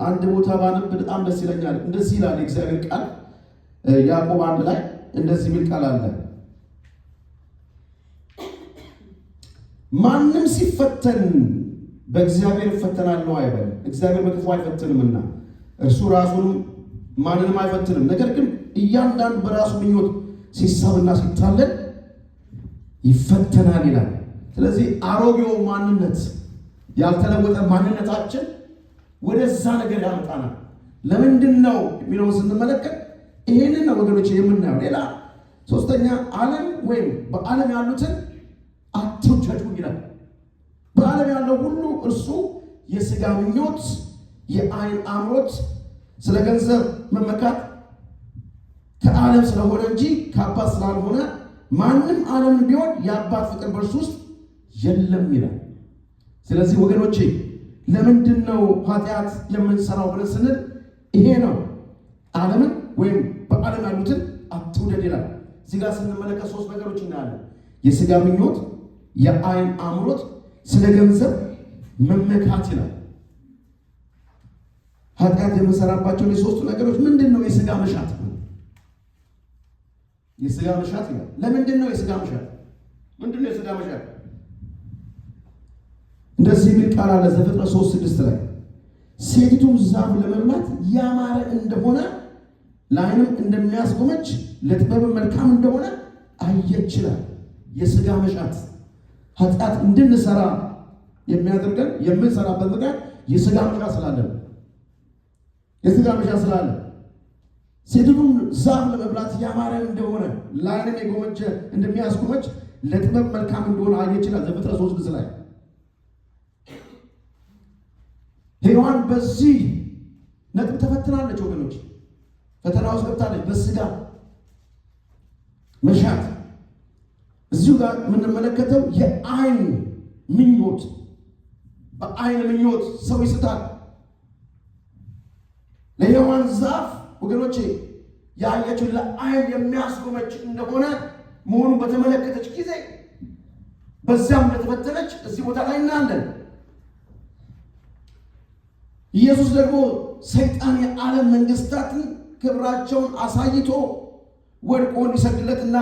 አንድ ቦታ ባነብ በጣም ደስ ይለኛል። እንደዚህ ይላል የእግዚአብሔር ቃል ያዕቆብ 1 ላይ እንደዚህ የሚል ቃል አለ። ማንም ሲፈተን በእግዚአብሔር እፈተናለሁ አይበል፣ እግዚአብሔር በክፉ አይፈትንምና እርሱ ራሱንም ማንንም አይፈትንም። ነገር ግን እያንዳንዱ በራሱ ምኞት ሲሳብና ሲታለል ይፈተናል ይላል። ስለዚህ አሮጌው ማንነት ያልተለወጠ ማንነታችን ወደዛ ነገር ያመጣናል። ለምንድን ነው የሚለውን ስንመለከት ይሄንን ነው ወገኖች የምናየው። ሌላ ሶስተኛ ዓለም ወይም በዓለም ያሉትን አትውደዱ ይላል። በዓለም ያለው ሁሉ እርሱ የሥጋ ምኞት፣ የዓይን አምሮት፣ ስለ ገንዘብ መመካት ከዓለም ስለሆነ እንጂ ከአባት ስላልሆነ ማንም ዓለምን ቢሆን የአባት ፍቅር በእርሱ ውስጥ የለም ይላል። ስለዚህ ወገኖቼ ለምንድን ነው ኃጢአት የምንሰራው ብለን ስንል ይሄ ነው። ዓለምን ወይም በዓለም ያሉትን አትውደድ ይላል። እዚህ ጋር ስንመለከት 3 ነገሮች እናያለን። የሥጋ ምኞት፣ የዓይን አምሮት፣ ስለ ገንዘብ መመካት ይላል። ኃጢአት የምንሰራባቸው የሶስቱ ነገሮች ምንድን ነው? የሥጋ መሻት ነው። የሥጋ መሻት ይላል። ለምንድን ነው የሥጋ መሻት? ምንድን ነው የሥጋ መሻት? እንደዚህ የሚል ቃል አለ ዘፍጥረት 3:6 ላይ ሴቲቱም ዛፍ ለመብላት ያማረ እንደሆነ ለዓይንም እንደሚያስጎመጅ ለጥበብም መልካም እንደሆነ አየች ይላል። የሥጋ መሻት ኃጢአት እንድንሰራ የሚያደርገን የምንሰራበት ምክንያት የሥጋ መሻት ስላለ ነው። የሥጋ መሻት ስላለ ሴቲቱም ዛፍ ለመብላት ያማረ እንደሆነ ለዓይንም የጎመጀ እንደሚያስጎመጅ ለጥበብ መልካም እንደሆነ አየች ይላል ዘፍጥረት 3:6 ላይ። ሔዋን በዚህ ነጥብ ተፈትናለች ወገኖች፣ ፈተና ውስጥ ገብታለች። በሥጋ መሻት እዚሁ ጋር የምንመለከተው የዓይን ምኞት፣ በዓይን ምኞት ሰው ይስታል። ለሔዋን ዛፍ ወገኖቼ ያየችው ለዓይን የሚያስጎመጅ እንደሆነ መሆኑን በተመለከተች ጊዜ በዚያም እንደተፈተነች እዚህ ቦታ ላይ እናያለን። ኢየሱስ ደግሞ ሰይጣን የዓለም መንግስታትን ክብራቸውን አሳይቶ ወድቆ እንዲሰግድለትና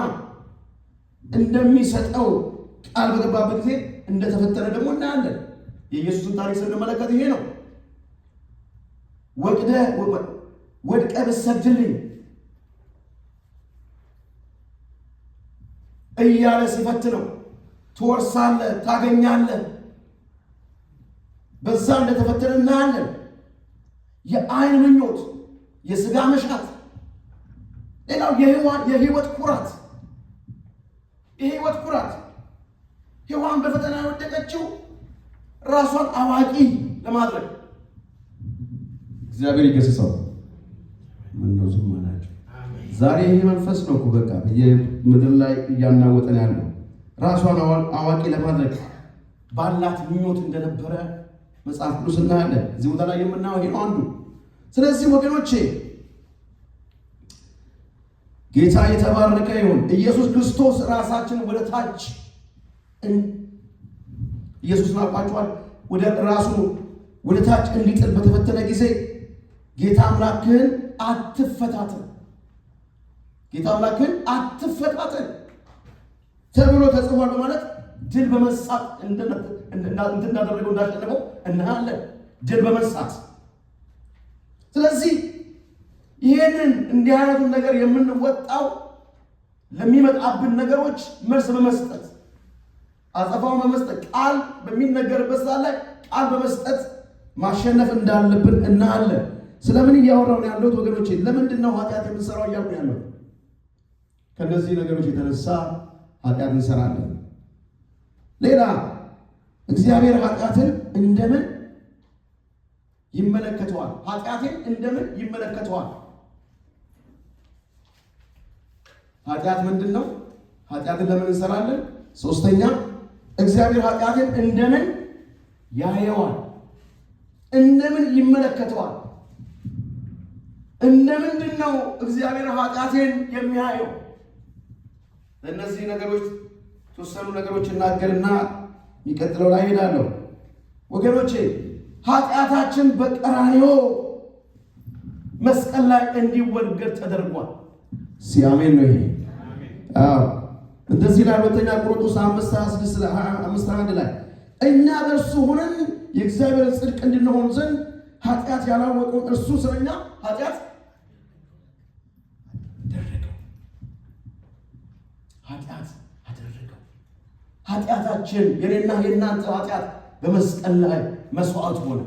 እንደሚሰጠው ቃል በገባበት ጊዜ እንደተፈተነ ደግሞ እናያለን። የኢየሱስን ታሪክ ስንመለከት ይሄ ነው። ወድቀ ብትሰግድልኝ እያለ ሲፈትነው ትወርሳለህ፣ ታገኛለህ። በዛ እንደተፈተነ እናያለን። የአይን ምኞት፣ የስጋ መሻት፣ ሌላው የህይወት ኩራት። የህይወት ኩራት ሔዋን በፈተና የወደቀችው ራሷን አዋቂ ለማድረግ። እግዚአብሔር ይገስጸው። ምነው ዝም አላችሁ? ዛሬ ይሄ መንፈስ ነው እኮ በቃ በየምድር ላይ እያናወጠን ያለው ራሷን አዋቂ ለማድረግ ባላት ምኞት እንደነበረ መጽሐፍ ቅዱስ እናያለን። እዚህ ቦታ ላይ የምናየው ይሄ ነው አንዱ። ስለዚህ ወገኖቼ ጌታ የተባረከ ይሁን። ኢየሱስ ክርስቶስ ራሳችን ወደ ታች ኢየሱስን አውቃችኋል። ወደ ራሱ ወደ ታች እንዲጥል በተፈተነ ጊዜ ጌታ አምላክህን አትፈታተን፣ ጌታ አምላክህን አትፈታተን ተብሎ ተጽፏል በማለት ድል በመንሳት እንዳደረገው እንዳሸነፈው እናያለን። ድል በመንሳት ስለዚህ ይሄንን እንዲህ አይነቱን ነገር የምንወጣው ለሚመጣብን ነገሮች መልስ በመስጠት አጸፋውን በመስጠት ቃል በሚነገርበት ሰዓት ላይ ቃል በመስጠት ማሸነፍ እንዳለብን እናያለን። ስለምን እያወራሁ ነው ያለሁት ወገኖቼ? ለምንድን ነው ኃጢአት የምንሰራው እያልኩ ያለው? ከነዚህ ነገሮች የተነሳ ኃጢአት እንሰራለን። ሌላ እግዚአብሔር ኃጢአትን እንደምን ይመለከተዋል? ኃጢአትን እንደምን ይመለከተዋል? ኃጢአት ምንድን ነው? ኃጢአትን ለምን እንሰራለን? ሶስተኛ እግዚአብሔር ኃጢአትን እንደምን ያየዋል? እንደምን ይመለከተዋል? እንደምንድን ነው እግዚአብሔር ኃጢአትን የሚያየው? ለእነዚህ ነገሮች የተወሰኑ ነገሮች እናገርና የሚቀጥለው ላይ ሄዳለሁ። ወገኖቼ ኃጢአታችን በቀራንዮ መስቀል ላይ እንዲወገድ ተደርጓል። ሲአሜን ነው ይሄ። እንደዚህ ላይ ሁለተኛ ቆሮንቶስ 5:26-5:1 ላይ እኛ በእርሱ ሆነን የእግዚአብሔር ጽድቅ እንድንሆን ዘንድ ኃጢአት ያላወቀውን እርሱ ስለኛ ኃጢአት አደረገው። ኃጢአታችን የኔና የእናንተ ኃጢአት በመስቀል ላይ መስዋዕት ሆነ።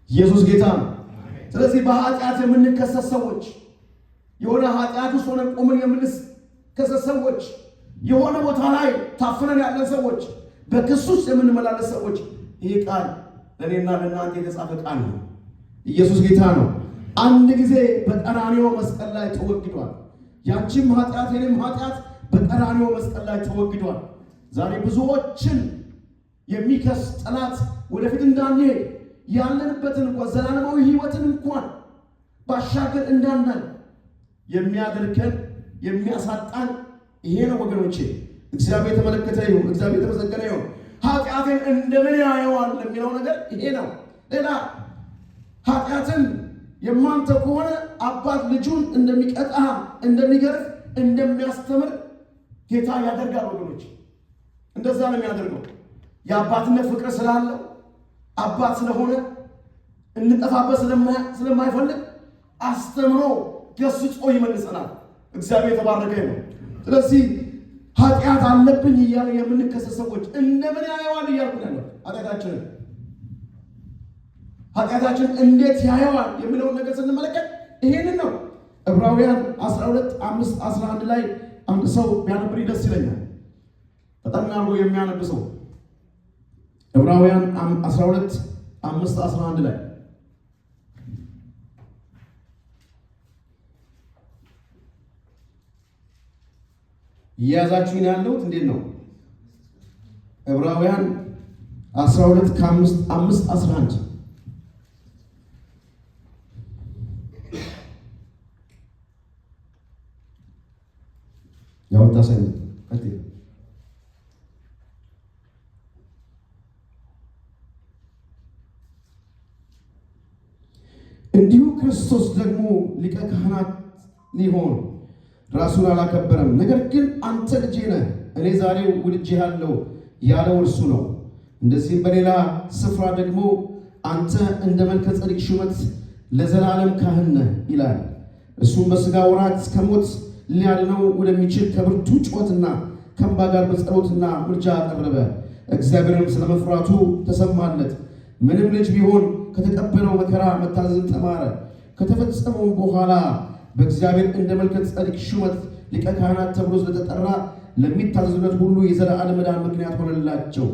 ኢየሱስ ጌታ ነው። ስለዚህ በኃጢአት የምንከሰስ ሰዎች፣ የሆነ ኃጢአት ውስጥ ሆነን ቆመን የምንከሰስ ሰዎች፣ የሆነ ቦታ ላይ ታፍነን ያለን ሰዎች፣ በክስ ውስጥ የምንመላለስ ሰዎች ይህ ቃል ለእኔና ለእናንተ የተጻፈ ቃል ነው። ኢየሱስ ጌታ ነው። አንድ ጊዜ በቀራንዮ መስቀል ላይ ተወግዷል። ያንቺም ኃጢአት የኔም ኃጢአት በቀራንዮ መስቀል ላይ ተወግዷል። ዛሬ ብዙዎችን የሚከስ ጠላት ወደፊት እንዳንሄድ ያለንበትን እንኳን ዘላለማዊ ሕይወትን እንኳን ባሻገር እንዳናል የሚያደርገን የሚያሳጣን ይሄ ነው ወገኖቼ። እግዚአብሔር የተመለከተ ይሁን፣ እግዚአብሔር የተመሰገነ ይሁን። ኃጢአትን እንደምን ያየዋል የሚለው ነገር ይሄ ነው። ሌላ ኃጢአትን የማንተው ከሆነ አባት ልጁን እንደሚቀጣ፣ እንደሚገርፍ፣ እንደሚያስተምር ጌታ ያደርጋል ወገኖች። እንደዛ ነው የሚያደርገው። የአባትነት ፍቅር ስላለው አባት ስለሆነ እንጠፋበት ስለማይፈልግ አስተምሮ ገስጾ ይመልሰናል። እግዚአብሔር የተባረከ ነው። ስለዚህ ኃጢአት አለብኝ እያለ የምንከሰስ ሰዎች እንደምን ያየዋል እያልኩ ያለው ኃጢአታችን እንዴት ያየዋል የሚለውን ነገር ስንመለከት ይሄንን ነው። ዕብራውያን 12:5-11 ላይ አንድ ሰው ቢያነብልኝ ደስ ይለኛል። ፈጠን አድርጎ የሚያነብ ሰው ዕብራውያን 12:5-11 ላይ እያያዛችሁኝ ያለሁት እንዴት ነው? ዕብራውያን 12:5-11 ያወጣ ሰው እንዲሁ ክርስቶስ ደግሞ ሊቀ ካህናት ሊሆን ራሱን አላከበረም። ነገር ግን አንተ ልጄ ነህ፣ እኔ ዛሬ ወልጄሃለሁ ያለው እርሱ ነው። እንደዚህም በሌላ ስፍራ ደግሞ አንተ እንደ መልከ ጼዴቅ ሹመት ለዘላለም ካህን ነህ ይላል። እሱም በሥጋ ወራት እስከ ሞት ሊያድነው ወደሚችል ከብርቱ ጩኸትና ከእንባ ጋር በጸሎትና ምልጃ አቀረበ። እግዚአብሔርም ስለ መፍራቱ ተሰማለት። ምንም ልጅ ቢሆን ከተቀበለው መከራ መታዘዝን ተማረ። ከተፈጸመው በኋላ በእግዚአብሔር እንደ መልከ ጼዴቅ ሹመት ሊቀ ካህናት ተብሎ ስለተጠራ ለሚታዘዙለት ሁሉ የዘላለም መዳን ምክንያት ሆነላቸው።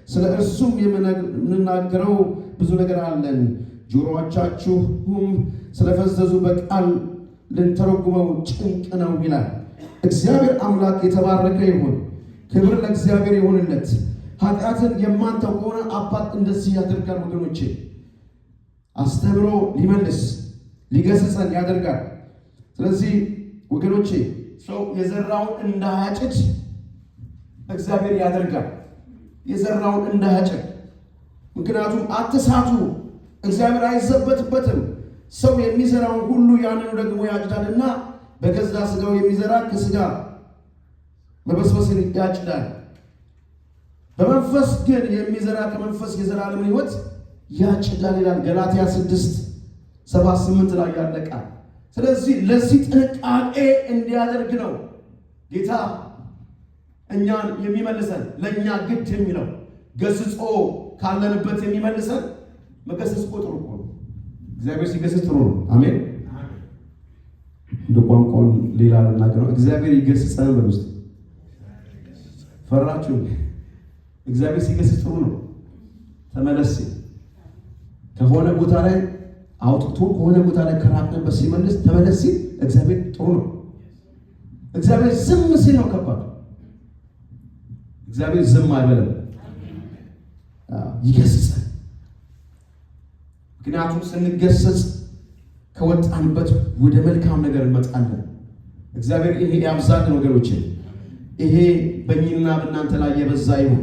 ስለ እርሱም የምንናገረው ብዙ ነገር አለን፣ ጆሮዎቻችሁም ስለፈዘዙ በቃል ልንተረጉመው ጭንቅ ነው ይላል። እግዚአብሔር አምላክ የተባረከ ይሁን። ክብር ለእግዚአብሔር ይሁንለት። ኃጢአትን የማንተው ከሆነ አባት እንደዚህ ያደርጋል። ወገኖቼ አስተምሮ ሊመልስ ሊገስጸን ያደርጋል። ስለዚህ ወገኖቼ ሰው የዘራውን እንዳያጭድ እግዚአብሔር ያደርጋል። የዘራውን እንዳያጭድ። ምክንያቱም አትሳቱ፣ እግዚአብሔር አይዘበትበትም። ሰው የሚዘራውን ሁሉ ያንኑ ደግሞ ያጭዳልና በገዛ ሥጋው የሚዘራ ከሥጋ መበስበስን ያጭዳል። በመንፈስ ግን የሚዘራ ከመንፈስ የዘላለምን ሕይወት ያጭዳል ይላል ገላትያ 6:7-8 ላይ ያለቃል። ስለዚህ ለዚህ ጥንቃቄ እንዲያደርግ ነው ጌታ እኛን የሚመልሰን፣ ለእኛ ግድ የሚለው ገስጾ ካለንበት የሚመልሰን። መገሰጽ ጥሩ እኮ ነው። እግዚአብሔር ሲገስጽ ጥሩ ነው። አሜን። እንደ ቋንቋውን ሌላ ልናገረው፣ እግዚአብሔር ይገስጸን በል ውስጥ ፈራችሁ። እግዚአብሔር ሲገስጽ ጥሩ ነው። ተመለስ ከሆነ ቦታ ላይ አውጥቶ ከሆነ ቦታ ላይ ከራቅንበት ሲመልስ ተመለስ ሲል እግዚአብሔር ጥሩ ነው። እግዚአብሔር ዝም ሲል ነው ከባድ። እግዚአብሔር ዝም አይበለም፣ ይገስጸን። ምክንያቱም ስንገሰጽ ከወጣንበት ወደ መልካም ነገር እንመጣለን። እግዚአብሔር ይሄ ያብዛልን ወገኖቼ። ይሄ በእኛና በእናንተ ላይ የበዛ ይሁን።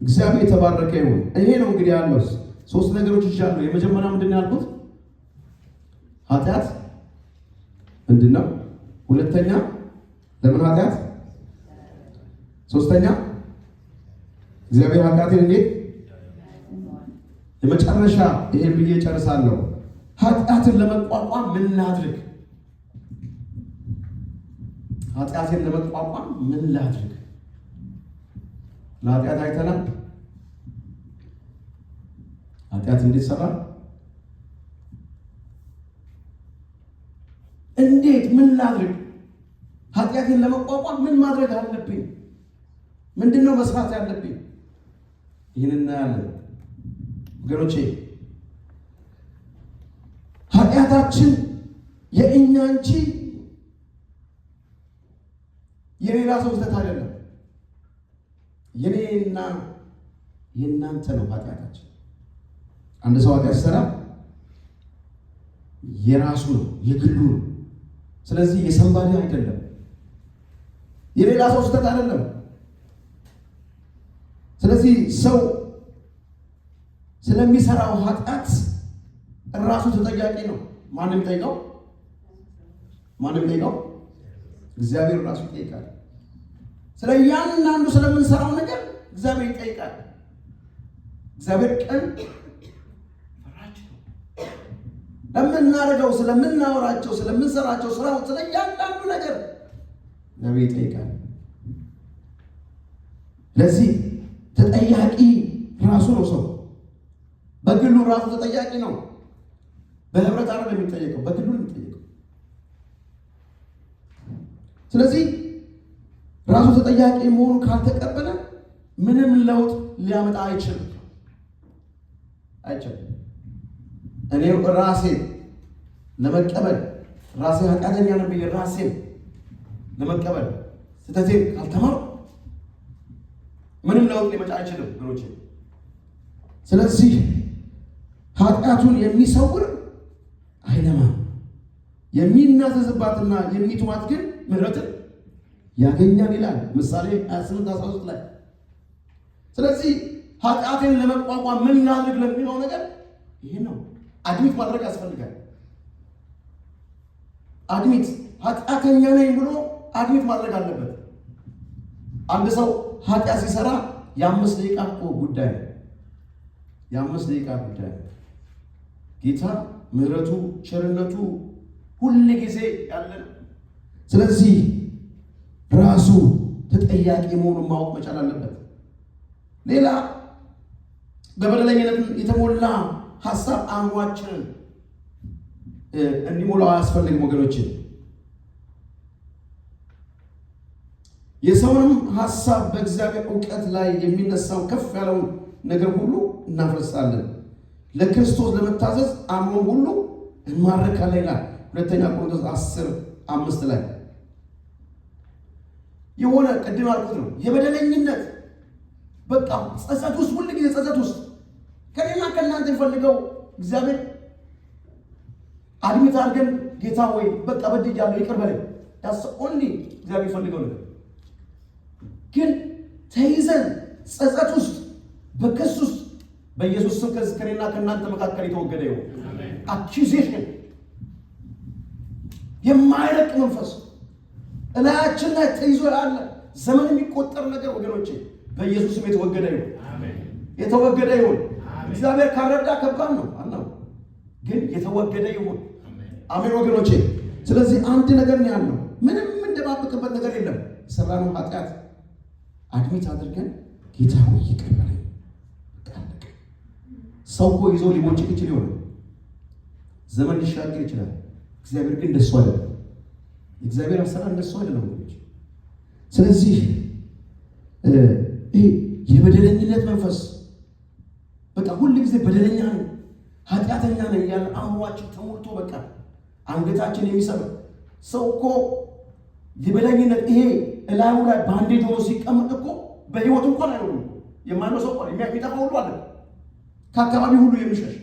እግዚአብሔር የተባረከ ይሁን። ይሄ ነው እንግዲህ ያለው 3 ነገሮች ይሻሉ። የመጀመሪያ ምንድን ነው ያልኩት? ኃጢአት ምንድን ነው? ሁለተኛ ለምን ኃጢአት? ሶስተኛ እግዚአብሔር ኃጢአትን እንዴት? የመጨረሻ ይሄን ብዬ ጨርሳለሁ። ኃጢአትን ለመቋቋም ምን ላድርግ? ኃጢአትን ለመቋቋም ምን ላድርግ? ለኃጢአት አይተናል። ኃጢአት እንዴት ሰራ? እንዴት ምን ላድርግ? ኃጢአትን ለመቋቋም ምን ማድረግ አለብኝ? ምንድነው መስራት ያለብኝ? ይህን እናያለን ወገኖቼ። ኃጢአታችን የእኛ እንጂ የሌላ ሰው ስህተት አይደለም። የኔና የእናንተ ነው ኃጢአታችን። አንድ ሰው ኃጢአት ሲሰራ የራሱ ነው፣ የግሉ ነው። ስለዚህ የሰንባዲ አይደለም፣ የሌላ ሰው ስህተት አይደለም። ስለዚህ ሰው ስለሚሰራው ኃጢአት ራሱ ተጠያቂ ነው። ማንም ጠይቀው? እግዚአብሔር ራሱ ይጠይቃል። ስለ እያንዳንዱ ስለምንሰራው ነገር እግዚአብሔር ይጠይቃል። እግዚአብሔር ቀን ፈራጅ ነው። ለምናደርገው፣ ስለምናወራቸው፣ ስለምንሰራቸው ስራው፣ ስለ እያንዳንዱ ነገር እግዚአብሔር ይጠይቃል። ለዚህ ተጠያቂ ራሱ ነው። ሰው በግሉ ራሱ ተጠያቂ ነው። በህብረት አይደለም የሚጠየቀው፣ በግሉ ነው የሚጠየቀው። ስለዚህ ራሱ ተጠያቂ መሆኑ ካልተቀበለ ምንም ለውጥ ሊያመጣ አይችልም። እኔ ራሴ ለመቀበል ራሴ ኃጢአተኛ ነኝ ብዬ ራሴን ለመቀበል ስህተቴን ካልተማርኩ ምንም ለውጥ ሊመጣ አይችልም ብሎች። ስለዚህ ኃጢአቱን የሚሰውር አይለማም፣ የሚናዘዝባትና የሚተዋት ግን ምሕረትን ያገኛል ይላል ምሳሌ 28:13 ላይ። ስለዚህ ኃጢአትን ለመቋቋም ምን ላድርግ ለሚለው ነገር ይሄ ነው። አድሚት ማድረግ ያስፈልጋል። አድሚት ኃጢአተኛ ነኝ ብሎ አድሚት ማድረግ አለበት። አንድ ሰው ኃጢአት ሲሰራ የ5 ደቂቃ ጉዳይ ነው። የ5 ደቂቃ ጉዳይ ነው። ጌታ ምሕረቱ ቸርነቱ ሁል ጊዜ ያለ ነው። ስለዚህ ራሱ ተጠያቂ መሆኑን ማወቅ መቻል አለበት። ሌላ በበደለኝነት የተሞላ ሀሳብ አእምሯችንን እንዲሞላው አያስፈልግም ወገኖች። የሰውንም ሀሳብ በእግዚአብሔር እውቀት ላይ የሚነሳው ከፍ ያለውን ነገር ሁሉ እናፈርሳለን፣ ለክርስቶስ ለመታዘዝ አምኖን ሁሉ እንማረካለን ይላል 2 ቆሮንቶስ 10:5 ላይ። የሆነ ቅድም አልኩት ነው የበደለኝነት በቃ ጸጸት ውስጥ ሁሉ ጊዜ ጸጸት ውስጥ ከኔና ከእናንተ የሚፈልገው እግዚአብሔር አድሚት አድርገን ጌታ ወይ በቃ በድያለሁ ይቅር በለኝ ዳስ ኦንሊ እግዚአብሔር የሚፈልገው ነገር ግን ተይዘን ጸጸት ውስጥ በክስ ውስጥ በኢየሱስ ስም ከኔና ከእናንተ መካከል የተወገደ ይሁን። አኪዜሽን የማይለቅ መንፈስ እላያችን ላይ ተይዞ ያለ ዘመን የሚቆጠር ነገር ወገኖቼ በኢየሱስ ስም የተወገደ ይሁን። የተወገደ ይሁን። እግዚአብሔር ካረዳ ከባድ ነው አናው ግን የተወገደ ይሁን። አሜን ወገኖቼ። ስለዚህ አንድ ነገር ነው ያለው፣ ምንም እንደማበቅበት ነገር የለም። የሰራነው ኃጢአት አድሚት አድርገን ጌታ ሆይ ይቅር በለኝ። ሰው እኮ ይዞ ሊቦጭቅ ይችል ይሆናል፣ ዘመን ሊሻገር ይችላል። እግዚአብሔር ግን እንደሱ አይደለም። እግዚአብሔር አሰራር እንደሱ አይደለም ወገኖች። ስለዚህ የበደለኝነት መንፈስ በቃ ሁሉ ጊዜ በደለኛ ነኝ ኃጢአተኛ ነኝ ያለ አእምሯችን ተሞልቶ በቃ አንገታችን የሚሰብር ሰው እኮ የበደለኝነት ይሄ እላዩ ላይ ባንዴጅ ሆኖ ሲቀመጥ እኮ በህይወት እንኳን አይሆንም። የማነው ሰው እንኳን የሚጠፋ ሁሉ አለ፣ ከአካባቢ ሁሉ የሚሸሽ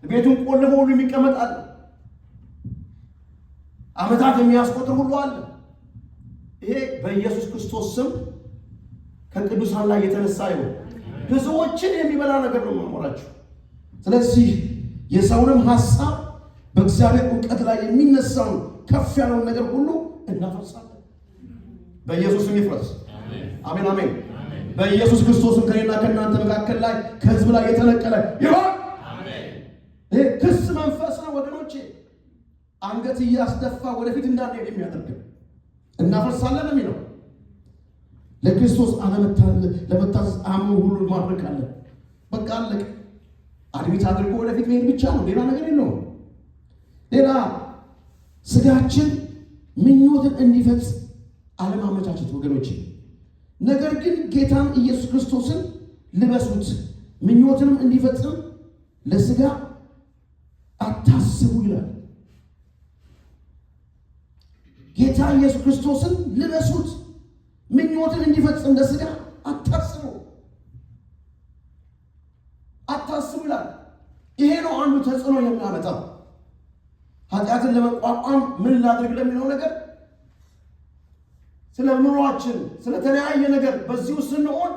ቤቱን ቆልፎ ሁሉ የሚቀመጥ አለ፣ ዓመታት የሚያስቆጥር ሁሉ አለ። ይሄ በኢየሱስ ክርስቶስ ስም ከቅዱሳን ላይ የተነሳ ይሆን ብዙዎችን የሚበላ ነገር ነው መኖራችሁ። ስለዚህ የሰውንም ሐሳብ በእግዚአብሔር እውቀት ላይ የሚነሳውን ከፍ ያለውን ነገር ሁሉ እናፈርሳለን። በኢየሱስ ስም ይፍረስ። አሜን አሜን። በኢየሱስ ክርስቶስም ከኔና ከእናንተ መካከል ላይ ከህዝብ ላይ የተነቀለ ይሆን። ይሄ ክስ መንፈስ ነው ወገኖቼ፣ አንገት እያስደፋ ወደፊት እንዳንሄድ የሚያደርግ እናፈርሳለን ነው የሚለው። ለክርስቶስ ለመታዘዝ አምኖ ሁሉ ማድረግ አለ። በቃ አለቀ። አድሚት አድርጎ ወደፊት መሄድ ብቻ ነው፣ ሌላ ነገር የለውም። ሌላ ስጋችን ምኞትን እንዲፈጽም አለማመቻቸት ወገኖች። ነገር ግን ጌታን ኢየሱስ ክርስቶስን ልበሱት፣ ምኞትንም እንዲፈጽም ለስጋ አታስቡ ይላል። ጌታ ኢየሱስ ክርስቶስን ልበሱት፣ ምኞትን እንዲፈጽም ለስጋ አታስቡ ይላል። ይሄ ነው አንዱ ተጽዕኖ የሚያመጣው ኃጢአትን ለመቋቋም ምን ላድርግ ለሚለው ነገር፣ ስለ ኑሯችን ስለተለያየ ነገር በዚሁ ስንሆን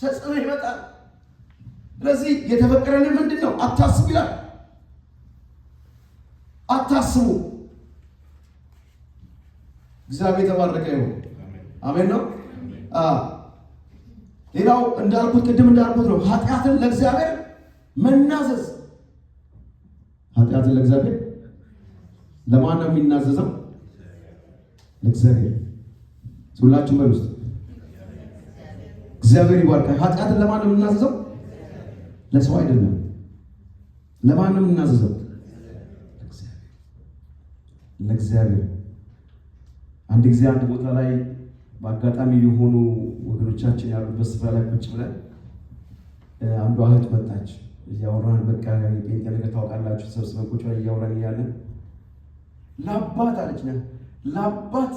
ተጽዕኖ ይመጣል። ስለዚህ የተፈቀደልን ምንድን ነው? አታስቡ ይላል። አታስቡ። እግዚአብሔር የተባረከ ይሁን። አሜን ነው። ሌላው እንዳልኩት ቅድም እንዳልኩት ነው ኃጢአትን ለእግዚአብሔር መናዘዝ። ኃጢአትን ለእግዚአብሔር ለማን ነው የሚናዘዘው? ለእግዚአብሔር። ሁላችሁም በሉ ውስጥ እግዚአብሔር ይባርካል። ኃጢአትን ለማን ነው የምናዘዘው? ለሰው አይደለም። ለማን ነው የምናዘዘው? ለእግዚአብሔር። አንድ ጊዜ አንድ ቦታ ላይ በአጋጣሚ የሆኑ ወገኖቻችን ያሉበት ስፍራ ላይ ቁጭ ብለን አንዷ እህት መጣች። እያወራን በቃ የጴንጤ ነገር ታውቃላችሁ፣ ሰብስበን ቁጭ ብለን እያወራን እያለን ለአባት አለች ነ ለአባት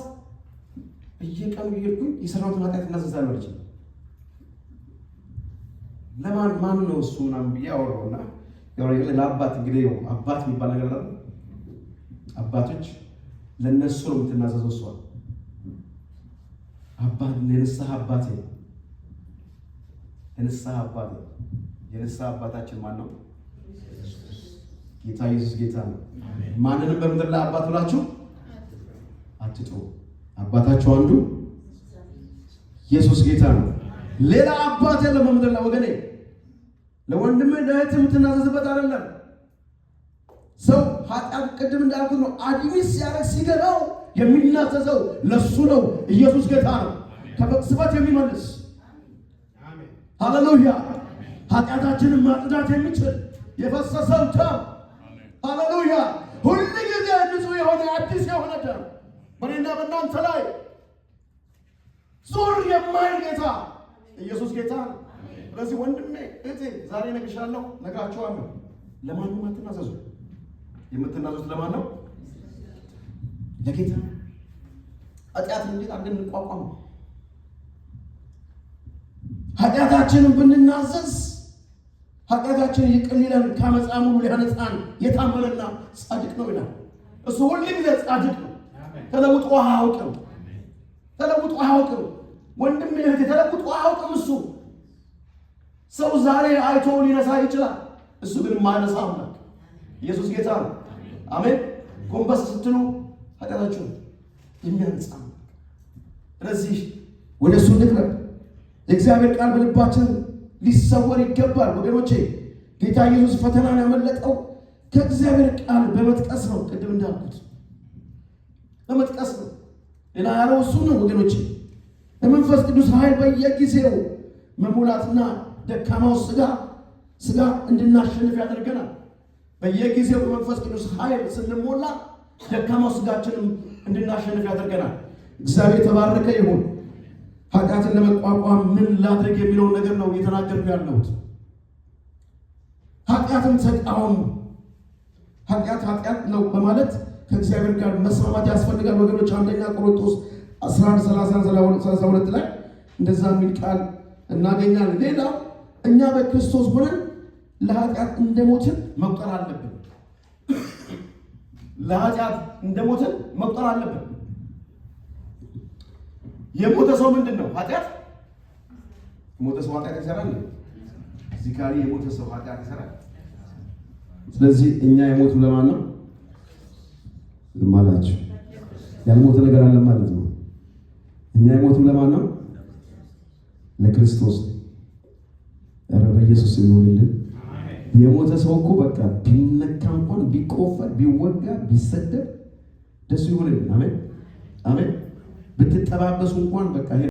እየቀኑ እየሄድኩኝ የሰራሁትን ኃጢአት እናዘዛለሁ አለች። ማን ነው እሱ ምናምን ብዬ አወራሁና ለአባት እንግዲህ አባት የሚባል ነገር አለ። አባቶች ለነሱ ነው የምትናዘዘው። እሷ አባት የንስሐ አባቴ የንስሐ አባታችን ማን ነው? ጌታ ኢየሱስ ጌታ ነው። ማንንም በምድር ላይ አባት ብላችሁ አትጥሩ። አባታችሁ አንዱ ኢየሱስ ጌታ ነው። ሌላ አባት የለም በምድር ላይ ወገኔ። ለወንድም ለእህት የምትናዘዝበት አይደለም። ሰው ኃጢአት ቅድም እንዳልኩት ነው። አድሚስ ሲያደርግ ሲገባው የሚናዘዘው ለሱ ነው። ኢየሱስ ጌታ ነው። ከመቅሰፍት የሚመልስ ሃሌሉያ። ኃጢአታችንን ማጽዳት የሚችል የፈሰሰው ደም ሃሌሉያ፣ ሁሉ ጊዜ ንጹህ የሆነ አዲስ የሆነ ደም በእኔና በእናንተ ላይ ዞር የማይል ጌታ ኢየሱስ ጌታ ነው። ስለዚህ ወንድሜ እህቴ ዛሬ ነግሻለሁ፣ ነግራችኋለሁ። ለማንም አትናዘዙ። የምትናዘዙት ለማን ነው? ለጌታ። ኃጢአትን እንዴት አድርገን እንቋቋም? ኃጢአታችንን ብንናዘዝ ኃጢአታችንን ይቅር ሊለን ከዓመፃ ሙሉ ሊያነጻን የታመነና ጻድቅ ነው ይላል። እሱ ሁሉ ጊዜ ጻድቅ ነው። ተለውጦ አያውቅም። ተለውጦ አያውቅም። ወንድሜ እህቴ ተለውጦ አያውቅም። እሱ ሰው ዛሬ አይቶ ሊነሳ ይችላል። እሱ ግን የማይነሳ አምላክ ኢየሱስ ጌታ ነው። አሜን። ጎንበስ ስትሉ ኃጢአታችሁን የሚያነጻ። ስለዚህ ወደ እሱ እንቅረብ። የእግዚአብሔር ቃል በልባችን ሊሰወር ይገባል ወገኖቼ። ጌታ ኢየሱስ ፈተናን ያመለጠው ከእግዚአብሔር ቃል በመጥቀስ ነው። ቅድም እንዳልኩት በመጥቀስ ነው። ሌላ ያለው እሱ ነው ወገኖቼ። በመንፈስ ቅዱስ ኃይል በየጊዜው መሙላትና ደካማው ስጋ እንድናሸንፍ ያደርገናል። በየጊዜው በመንፈስ ቅዱስ ኃይል ስንሞላ ደካማው ስጋችንን እንድናሸንፍ ያደርገናል። እግዚአብሔር ተባረከ ይሁን። ኃጢአትን ለመቋቋም ምን ላድርግ የሚለውን ነገር ነው እየተናገርኩ ያለሁት። ኃጢአትን ተቃወሙ። ኃጢአት ነው በማለት ከእግዚአብሔር ጋር መስማማት ያስፈልጋል ወገኖች። አንደኛ ቆሮንቶስ 11:32 ላይ እንደዛ የሚል ቃል እናገኛለን። ሌላው እኛ በክርስቶስ ሆነን ለኃጢአት እንደሞትን መቁጠር አለብን። ለኃጢአት እንደሞትን መቁጠር አለብን። የሞተ ሰው ምንድን ነው? ኃጢአት። የሞተ ሰው ኃጢአት ይሰራል። እዚህ ጋር የሞተ ሰው ኃጢአት ይሰራል። ስለዚህ እኛ የሞቱ ለማን ነው? ማላችሁ ያልሞተ ነገር አለ ማለት ነው። እኛ የሞቱ ለማን ነው? ለክርስቶስ። ኧረ በኢየሱስ ይሁንልን። የሞተ ሰው እኮ በቃ ቢነካ እንኳን ቢቆፈር ቢወጋ ቢሰደብ ደስ ይሁንልን። አሜን አሜን። ብትጠባበሱ እንኳን በቃ